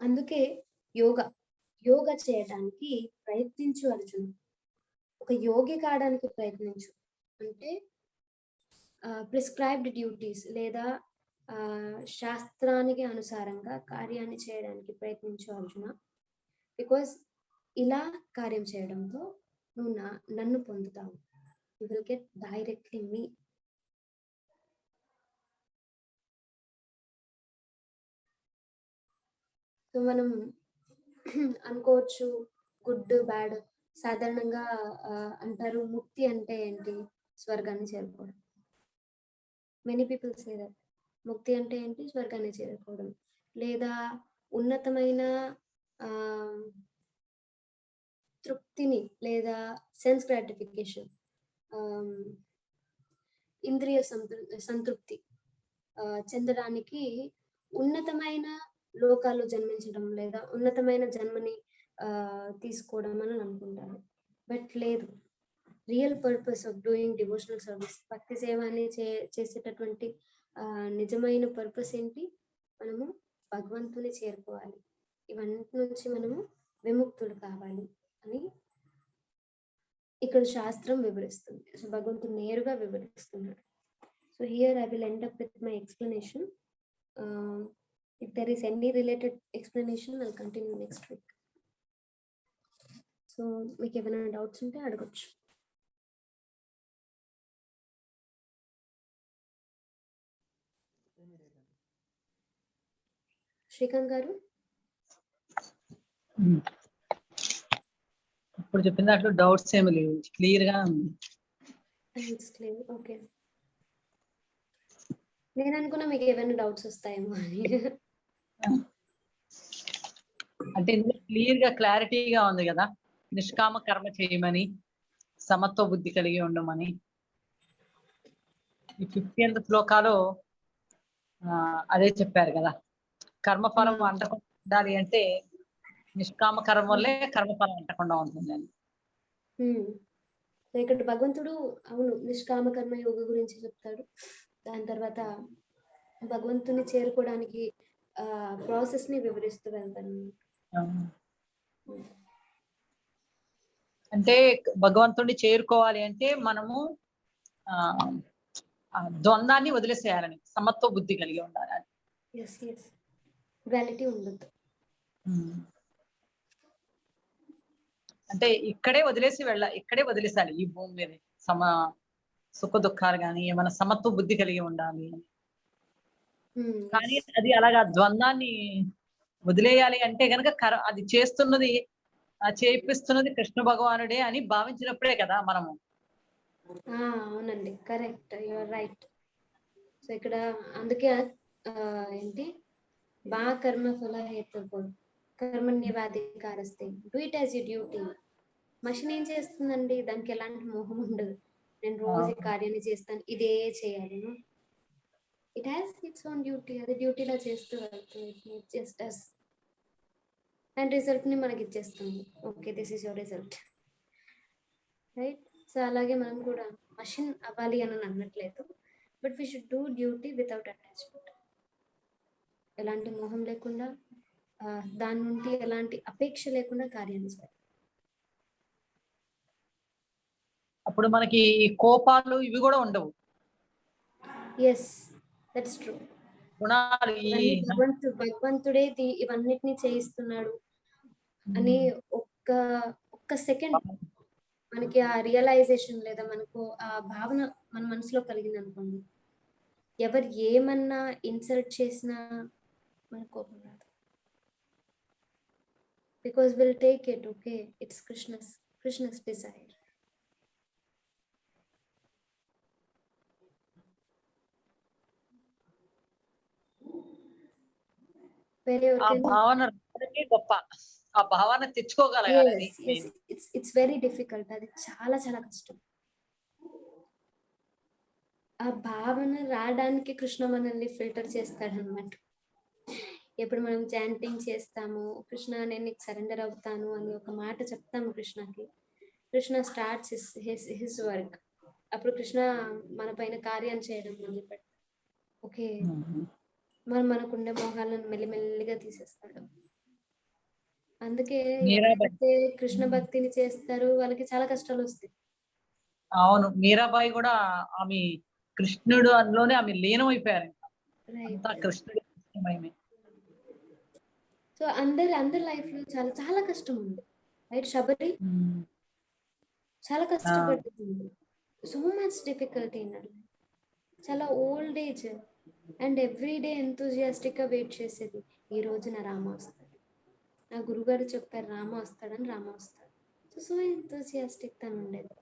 అందుకే యోగా చేయడానికి ప్రయత్నించు అర్జున్. ఒక యోగి కావడానికి ప్రయత్నించు అంటే ప్రిస్క్రైబ్డ్ డ్యూటీస్ లేదా శాస్త్రానికి అనుసారంగా కార్యాన్ని చేయడానికి ప్రయత్నించు అర్జున. బికాస్ ఇలా కార్యం చేయడంతో నువ్వు నన్ను పొందుతావు. You will get directly me. So మనం అనుకోవచ్చు గుడ్ బ్యాడ్. సాధారణంగా అంటారు ముక్తి అంటే ఏంటి, స్వర్గాన్ని చేరుకోవడం. మెనీ పీపుల్ సే దట్ ముక్తి అంటే ఏంటి, స్వర్గాన్ని చేరుకోవడం, లేదా ఉన్నతమైన తృప్తిని లేదా సెన్స్ గ్రాటిఫికేషన్, ఇంద్రియ సంతృప్తి చెందడానికి ఉన్నతమైన లోకాలు జన్మించడం లేదా ఉన్నతమైన జన్మని తీసుకోవడం అని అనుకుంటారు. బట్ లేదు, real purpose of doing devotional service, భక్తి సేవ అని చేసేటటువంటి నిజమైన పర్పస్ ఏంటి, మనము భగవంతుని చేరుకోవాలి, ఇవన్నిటి నుంచి మనము విముక్తులు కావాలి అని ఇక్కడ శాస్త్రం వివరిస్తుంది. సో భగవంతుడు నేరుగా వివరిస్తున్నాడు. So here I will end up with my explanation. If there is any related explanation, I'll continue next week. So మీకు ఏమైనా డౌట్స్ ఉంటే అడగొచ్చు. శ్రీకాంత్ గారు ఇప్పుడు చెప్పిన దాంట్లో డౌట్స్ ఏమి లేవు, క్లియర్ గా ఉంది. ఓకే, నేను అనుకున్నా మీకు ఏమైనా డౌట్స్ వస్తాయేమో అని. అంటే ఇందులో క్లియర్ గా క్లారిటీగా ఉంది కదా, నిష్కామ కర్మ చేయమని, సమత్వ బుద్ధి కలిగి ఉండమని. ఈ 50th శ్లోకాలో అదే చెప్పారు కదా, కర్మఫలం అంటకుండా ఉండాలి అంటే నిష్కామ కర్మ వల్లే కర్మఫలం అంటకుండా ఉంటుంది అని. ఇక్కడ భగవంతుడు అవును నిష్కామ కర్మ యోగ గురించి చెప్తాడు. దాని తర్వాత భగవంతుని చేరుకోవడానికి ప్రాసెస్ ని వివరిస్తూ వెళ్తాను. అంటే భగవంతుడిని చేరుకోవాలి అంటే మనము ద్వంద్వాన్ని వదిలేసేయాలని, సమత్వ బుద్ధి కలిగి ఉండాలి. డ్యుయాలిటీ ఉండదు. అంటే ఇక్కడే వదిలేసాలి ఈ భూమి మీద సుఖ దుఃఖాలు కానీ ఏమైనా సమత్వ బుద్ధి కలిగి ఉండాలి. కానీ అది అలాగా ద్వంద్వాన్ని వదిలేయాలి అంటే గనక అది చేపిస్తున్నది కృష్ణ భగవానుడే అని భావించినప్పుడే కదా మనము. అవునండి, కరెక్ట్, యువర్ రైట్. సో ఇక్కడ అందుకే ఏంటి బా కర్మ ఫల హేతుర్భవ కర్మణ్యేవాధికారస్తే do it as you duty. Machine ఏం చేస్తుందండి, దానికి ఎలాంటి మోహం ఉండదు. నేను రోజు ఈ కార్యాన్ని చేస్తాను, ఇదే చేయాలి. It has its own duty, అది డ్యూటీలా చేస్తూ వెళ్తుంది. జస్ట్ అస్ అండ్ రిజల్ట్ ని మనకి ఇచ్చేస్తుంది. Okay, this is your result, right. So అలాగే మనం కూడా మషిన్ అవ్వాలి అని అనట్లేదు, but we should do duty without attachment. ఎలాంటి మోహం లేకుండా, దాని నుండి ఎలాంటి అపేక్ష లేకుండా కార్యాన్ని చేయాలి. అప్పుడు మనకి కోపాలు ఇవి కూడా ఉండవు. Yes, that's true. గుణాలు ఈ ఇవన్నీ భగవంతుడే ఇవన్నిటిని చేయిస్తున్నాడు అని ఒక్క ఒక్క సెకండ్ మనకి ఆ రియలైజేషన్ లేదా మనకు ఆ భావన మన మనసులో కలిగింది అనుకోండి, ఎవరు ఏమన్నా ఇన్సల్ట్ చేసినా మన కోపం రాదు. Because will take it, okay, it's Krishna's desire. వేరే ఆ ఎవరికైనా భావన రావడమే గొప్ప. ఆ భావన తెచ్చుకోగలగాలి. అది yes, it's very difficult. అది చాలా చాలా కష్టం. ఆ భావన రావడానికి కృష్ణ మనల్ని ఫిల్టర్ చేస్తాడనమాట. ఎప్పుడు మనం చాంటింగ్ చేస్తాము, కృష్ణ నేను నీకు సరెండర్ అవుతాను అని ఒక మాట చెప్తాము కృష్ణకి, కృష్ణ స్టార్ట్స్ హిస్ వర్క్. అప్పుడు కృష్ణ మన పైన కార్యం చేయడం మొదలు పెడతాడు. ఓకే, మనకుండే మోహాలను మెల్లిమెల్లిగా తీసేస్తాడు. అందుకే మీరాబాయి. ఎవరైతే కృష్ణ భక్తిని చేస్తారో వాళ్ళకి చాలా కష్టాలు వస్తాయి. అవును, మీరాబాయి కూడా ఆమె కృష్ణుడు అందులోనే ఆమె లీనం అయిపోయారు. రైట్. అంతా కృష్ణుడి మహిమే. సో అందరి లైఫ్ లో చాలా చాలా కష్టం ఉంది. రైట్, శబరి చాలా కష్టపడుతుంది. So much difficulty in her life. చాలా old age and every day enthusiastic గా వెయిట్ చేసేది. ఈ రోజు నా రామ వస్తాడు, నా గురుగారు చెప్పారు రామ వస్తాడని, రామ వస్తాడు. సో ఎంతూజియాస్టిక్ తను ఉండేది.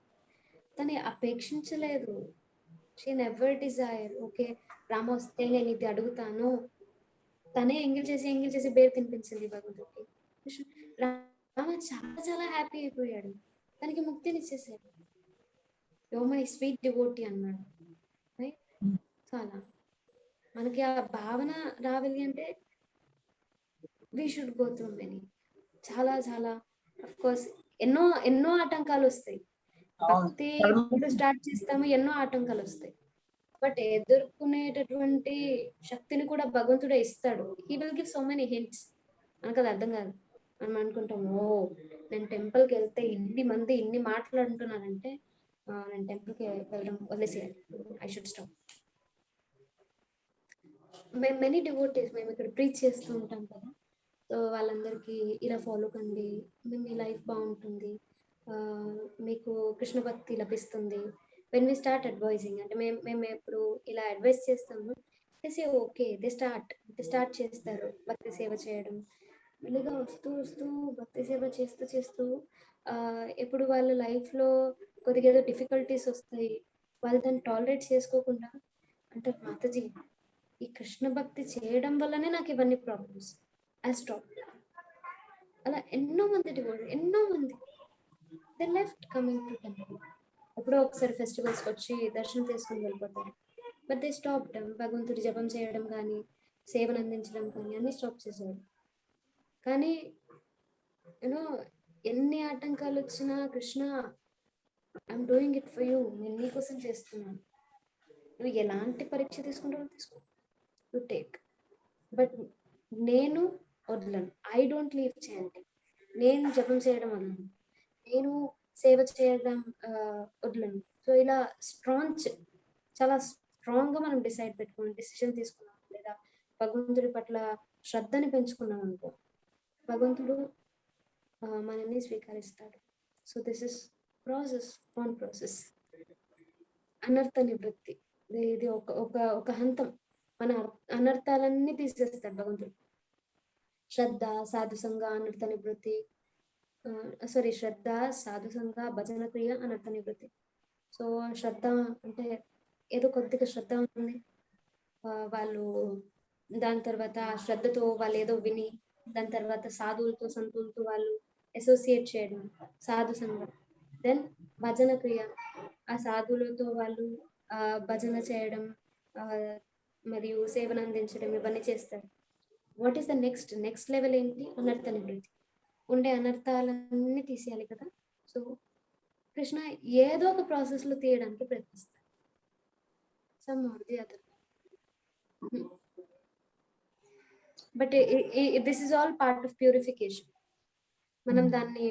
తను అపేక్షించలేదు. She never desire, okay Rama వస్తే నేను ఇది అడుగుతాను. తనే ఎంగిల్ చేసి బేర్ తినిపించింది భగవంతుడికి. రామ చాలా చాలా హ్యాపీ అయిపోయాడు, తనకి ముక్తిని ఇచ్చేసాడు. యో మై స్వీట్ డివోటీ అన్నాడు. రైట్. సో అలా మనకి ఆ భావన రావాలి అంటే we should go through many, చాలా చాలా అఫ్ కోర్స్ ఎన్నో ఆటంకాలు వస్తాయి. భక్తి ఎప్పుడు స్టార్ట్ చేస్తామో ఎన్నో ఆటంకాలు వస్తాయి. బట్ ఎదుర్కొనేటటువంటి శక్తిని కూడా భగవంతుడే ఇస్తాడు. He will give so many hints. మనకు అది అర్థం కాదు. మనం అనుకుంటాం, ఓ నేను టెంపుల్కి వెళ్తే ఇన్ని మాటలు అంటున్నానంటే నేను టెంపుల్కి వెళ్ళడం వదిలేసేయాలి, ఐ షుడ్ స్టాప్. మేము మెనీ డివోటీస్ మేము ఇక్కడ ప్రీచ్ చేస్తూ ఉంటాం కదా. సో వాళ్ళందరికీ ఇలా ఫాలో కండి, మీ లైఫ్ బాగుంటుంది, మీకు కృష్ణ భక్తి లభిస్తుంది. వెన్ వి స్టార్ట్ అడ్వైజింగ్ అంటే మేము ఎప్పుడు ఇలా అడ్వైస్ చేస్తాము, ఓకే దే స్టార్ట్ చేస్తారు భక్తి సేవ చేయడం. మెల్లిగా వస్తూ భక్తి సేవ చేస్తూ ఎప్పుడు వాళ్ళ లైఫ్లో కొద్దిగా ఏదో డిఫికల్టీస్ వస్తాయి, వాళ్ళు దాన్ని టాలరేట్ చేసుకోకుండా అంటే మాతాజీ ఈ కృష్ణ భక్తి చేయడం వల్లనే నాకు ఇవన్నీ ప్రాబ్లమ్స్, ఐ స్టాప్. అలా ఎన్నో మంది they left coming to temple. ఎప్పుడో ఒకసారి ఫెస్టివల్స్కి వచ్చి దర్శనం చేసుకుని వెళ్ళిపోతారు. But they stop. భగవంతుడి జపం చేయడం కానీ సేవను అందించడం కానీ అన్ని స్టాప్ చేశారు. కానీ యూనో ఎన్ని ఆటంకాలు వచ్చినా Krishna I'm doing it for you, నేను నీకోసం చేస్తున్నాను, నువ్వు ఎలాంటి పరీక్ష తీసుకుంటావో తీసుకో, యు టేక్. బట్ నేను వదలను, ఐ డోంట్ లీవ్ చాంటింగ్. నేను జపం చేయడం వదలను, నేను సేవ చేయడం వదలను. సో ఇలా చాలా స్ట్రాంగ్ గా మనం డిసిషన్ తీసుకున్నాం లేదా భగవంతుడి పట్ల శ్రద్ధని పెంచుకున్నాం అనుకో, భగవంతుడు మనల్ని స్వీకరిస్తాడు. So this is process. అనర్థ నివృత్తి, ఇది ఒక హంతం. మన అనర్థాలన్నీ తీసేస్తాడు భగవంతుడు. శ్రద్ధ సాధు సంఘ అనర్థ నివృత్తి, శ్రద్ధ సాధు సంఘ భజన క్రియ అనర్థ నివృత్తి. సో శ్రద్ధ అంటే ఏదో కొద్దిగా శ్రద్ధ ఉంటుంది, వాళ్ళు దాని తర్వాత శ్రద్ధతో వాళ్ళు ఏదో విని దాని తర్వాత సాధువులతో సంతులతో వాళ్ళు అసోసియేట్ చేయడం సాధు సంఘం. దెన్ భజన క్రియ, ఆ సాధువులతో వాళ్ళు భజన చేయడం మరియు సేవను అందించడం ఇవన్నీ చేస్తారు. What is the next level ఏంటి? అనర్థ నివృత్తి. ఉండే అనర్థాలన్నీ తీసేయాలి కదా. సో కృష్ణ ఏదో ఒక ప్రాసెస్ లో తీయడానికి ప్రయత్నిస్తారు. But this is all part of purification. మనం దాన్ని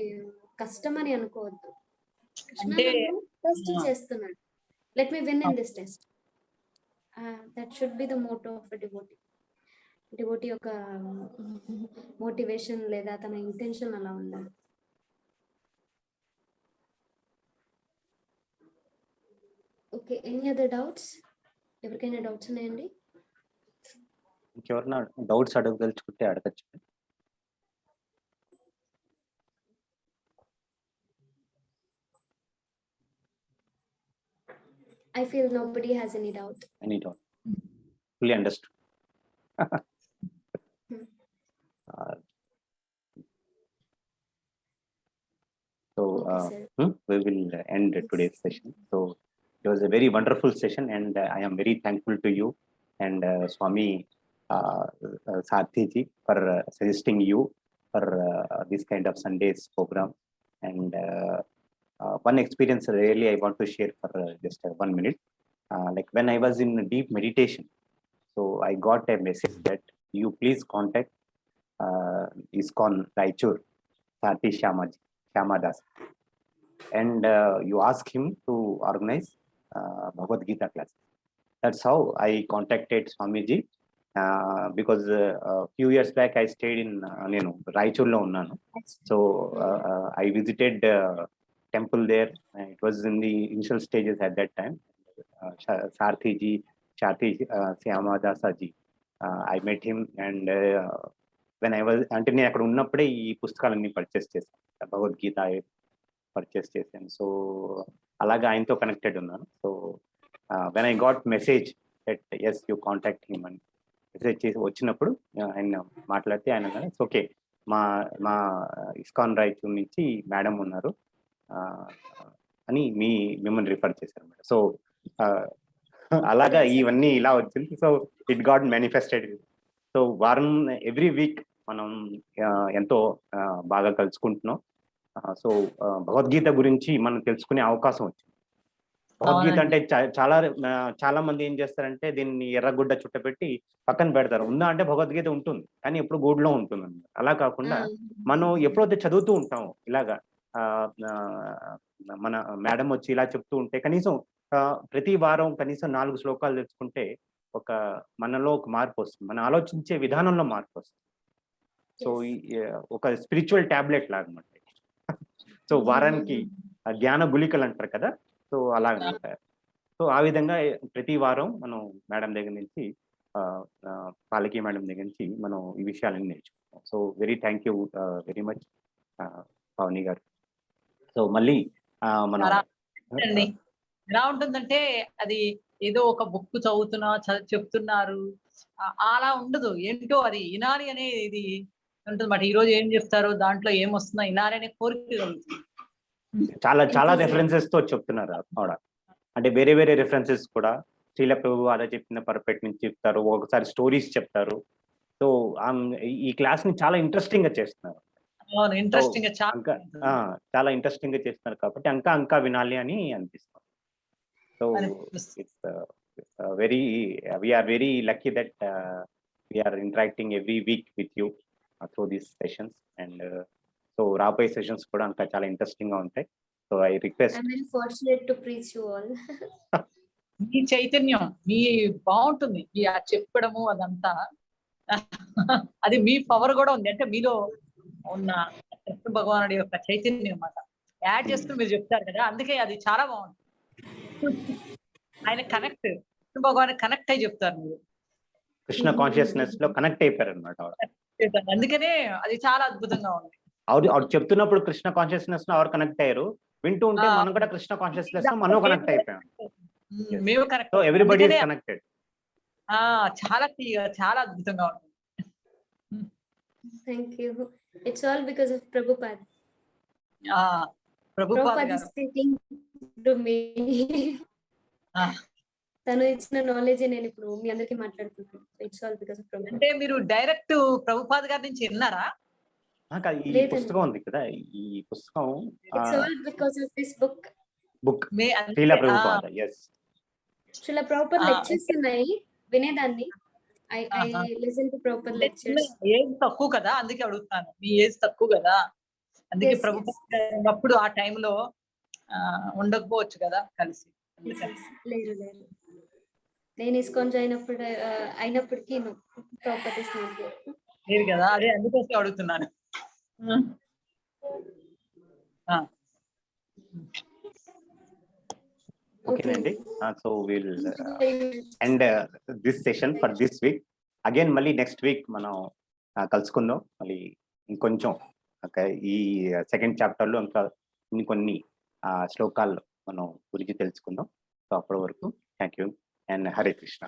కష్టం అని అనుకోవద్దు. కృష్ణ టెస్ట్ చేస్తున్నాడు, let me win in this test. That should be the motto of a devotee. Devotee యొక్క మోటివేషన్ లేదా తన ఇంటెన్షన్ అలా ఉండాలి. Okay, any other doubts? ఎవరికైనా డౌట్స్ ఉన్నాయండి? ఇంకెవరన్నా డౌట్స్ అడగదలుచుకుంటే అడగచ్చు. I feel nobody has any doubt. Any doubt? Fully understood. Okay, sir. We will end today's session. So it was a very wonderful session, and I am very thankful to you and Swami Sarthi ji for suggesting you for this kind of Sundays program. And one experience really I want to share for just 1 minute. Like when I was in deep meditation, so I got a message that you please contact ISKCON Raichur, Sarthi Shyamadas, and you ask him to organize Bhagavad Gita class. That's how I contacted Swamiji, because a few years back I stayed in Raichur lo unnanu. So I visited temple there. It was in the initial stages at that time. Sarthi Shyamadas ji, I met him, and when I was అంటే నేను అక్కడ ఉన్నప్పుడే ఈ పుస్తకాలన్నీ purchase చేశాను, Bhagavad Gita purchase చేశాను. So అలాగా ఆయనతో కనెక్టెడ్ ఉన్నాను. So when I got message that yes you contact him అని మెసేజ్ చేసి వచ్చినప్పుడు ఆయన మాట్లాడితే ఆయన అన్నారు ఓకే, మా ఇస్కాన్ రాయచూర్ నుంచి మేడం ఉన్నారు అని మిమ్మల్ని రిఫర్ చేశారు మేడం. సో అలాగా ఇవన్నీ ఇలా వచ్చింది. So it got manifested. So వారం ఎవ్రీ వీక్ మనం ఎంతో బాగా కలుసుకుంటున్నాం. సో భగవద్గీత గురించి మనం తెలుసుకునే అవకాశం వచ్చింది. భగవద్గీత అంటే చాలా మంది ఏం చేస్తారంటే దీన్ని ఎర్రగుడ్డ చుట్టపెట్టి పక్కన పెడతారు. ఉందా అంటే భగవద్గీత ఉంటుంది, కానీ ఎప్పుడు గూడులో ఉంటుంది అన్నమాట. అలా కాకుండా మనం ఎప్పుడైతే చదువుతూ ఉంటామో ఇలాగా మన మేడం వచ్చి ఇలా చెప్తూ ఉంటే కనీసం ప్రతి వారం కనీసం 4 శ్లోకాలు తెచ్చుకుంటే మనలో ఒక మార్పు వస్తుంది, మన ఆలోచించే విధానంలో మార్పు వస్తుంది. సో ఒక స్పిరిచువల్ టాబ్లెట్ లాగా అనమాట. సో వారానికి జ్ఞాన గుళికలు అంటారు కదా, సో అలాగనమాట. సో ఆ విధంగా ప్రతి వారం మనం మేడం దగ్గర నుంచి పాలకి మేడం దగ్గర నుంచి మనం ఈ విషయాలన్నీ నేర్చుకుంటాం. So very thank you very much Pavani గారు. సో మళ్ళీ మనం ఎలా ఉంటుందంటే అది ఏదో ఒక బుక్ చెప్తున్నారు అలా ఉండదు. ఏంటో అది వినాలి అనేది ఇది ఉంటుంది మాట. ఈ రోజు ఏం చెప్తారో దాంట్లో ఏమొస్తుందో వినాలి అనే కోరిక కలుగుతుంది. చాలా రెఫరెన్సెస్ తో చెప్తున్నారు ఆవిడ. అంటే వేరే రెఫరెన్సెస్ కూడా శ్రీల ప్రభు అలా చెప్పిన పర్ఫెక్ట్ నుంచి చెప్తారు, ఒకసారి స్టోరీస్ చెప్తారు. సో ఈ క్లాస్ ని చాలా ఇంట్రెస్టింగ్ గా చేస్తున్నారు. చాలా ఇంట్రెస్టింగ్ గా చేస్తున్నారు కాబట్టి ఇంకా వినాలి అని అనిపిస్తుంది. So it's we are very lucky that we are interacting every week with you through these sessions, and so రాబోయే సెషన్స్ కూడా ఇంకా చాలా ఇంట్రెస్టింగ్ గా ఉంటాయి. So I request, I'm very fortunate to preach you all. మీ చైతన్యం మీ బాగుంటుంది, ఈ చెప్పడము అదంతా అది మీ పవర్ కూడా ఉంది. అంటే మీలో ఉన్న కృష్ణ భగవానుడి యొక్క చైతన్యం అన్నమాట యాడ్ చేస్తూ మీరు చెప్తారు కదా, అందుకే అది చాలా బాగుంటుంది. ఆయన కనెక్ట్ కృష్ణ భగవాన్ కనెక్ట్ అయి చెప్తారు మీరు, కృష్ణ కాన్షియస్నెస్ లో కనెక్ట్ అయిపోయారు అనమాట. అందుకనే అది చాలా అద్భుతంగా ఉంది. ఆవిడ చెప్తున్నప్పుడు కృష్ణ కాన్షియస్నెస్ లో ఎవరు కనెక్ట్ అయ్యారు, వింటూ ఉంటే మనం కూడా కృష్ణ కాన్షియస్నెస్ లో మనం కనెక్ట్ అయిపోయాం. మేము connect, so everybody is connected. చాలా చాలా అద్భుతంగా ఉంటుంది. Thank you. It's all because of Prabhupada. Prabhupada is speaking to me. తను ఇచ్చిన నాలెడ్జ్ నేను ఇప్పుడు మీ అందరికి మాట్లాడుతున్నాను. It's all because of Prabhupada. అంటే మీరు డైరెక్ట్ ప్రభుపాద్ గారి నుంచి విన్నారా? ఈ పుస్తకం ఉంది కదా, ఈ పుస్తకం It's all because of this book. Srila Prabhupada. yes, Srila Prabhupada lectures ఉన్నాయి వినేదాన్ని. I listen to Prabhupada lectures. Age తక్కువ కదా, అందుకే అడుగుతాను. మీ ఏజ్ తక్కువ కదా, అందుకే ప్రభుపాద ఉన్నప్పుడు ఆ టైంలో ఉండకపోవచ్చు కదా కలిసి. లేరు. నేను ఇస్కాన్ జాయిన్ అయినప్పటికీ ప్రాపర్టీస్ నాకు. లేదు కదా, అదే అందుకోసం అడుగుతున్నాను. ఆ, ఓకేనండి. So will and this session for this week. Again మళ్ళీ నెక్స్ట్ వీక్ మనం కలుసుకుందాం. మళ్ళీ ఇంకొంచెం ఈ సెకండ్ చాప్టర్ లో ఇంకా ఇంకొన్ని శ్లోకాలు మనం గురించి తెలుసుకుందాం. సో అప్పటి వరకు thank you and Hare Krishna.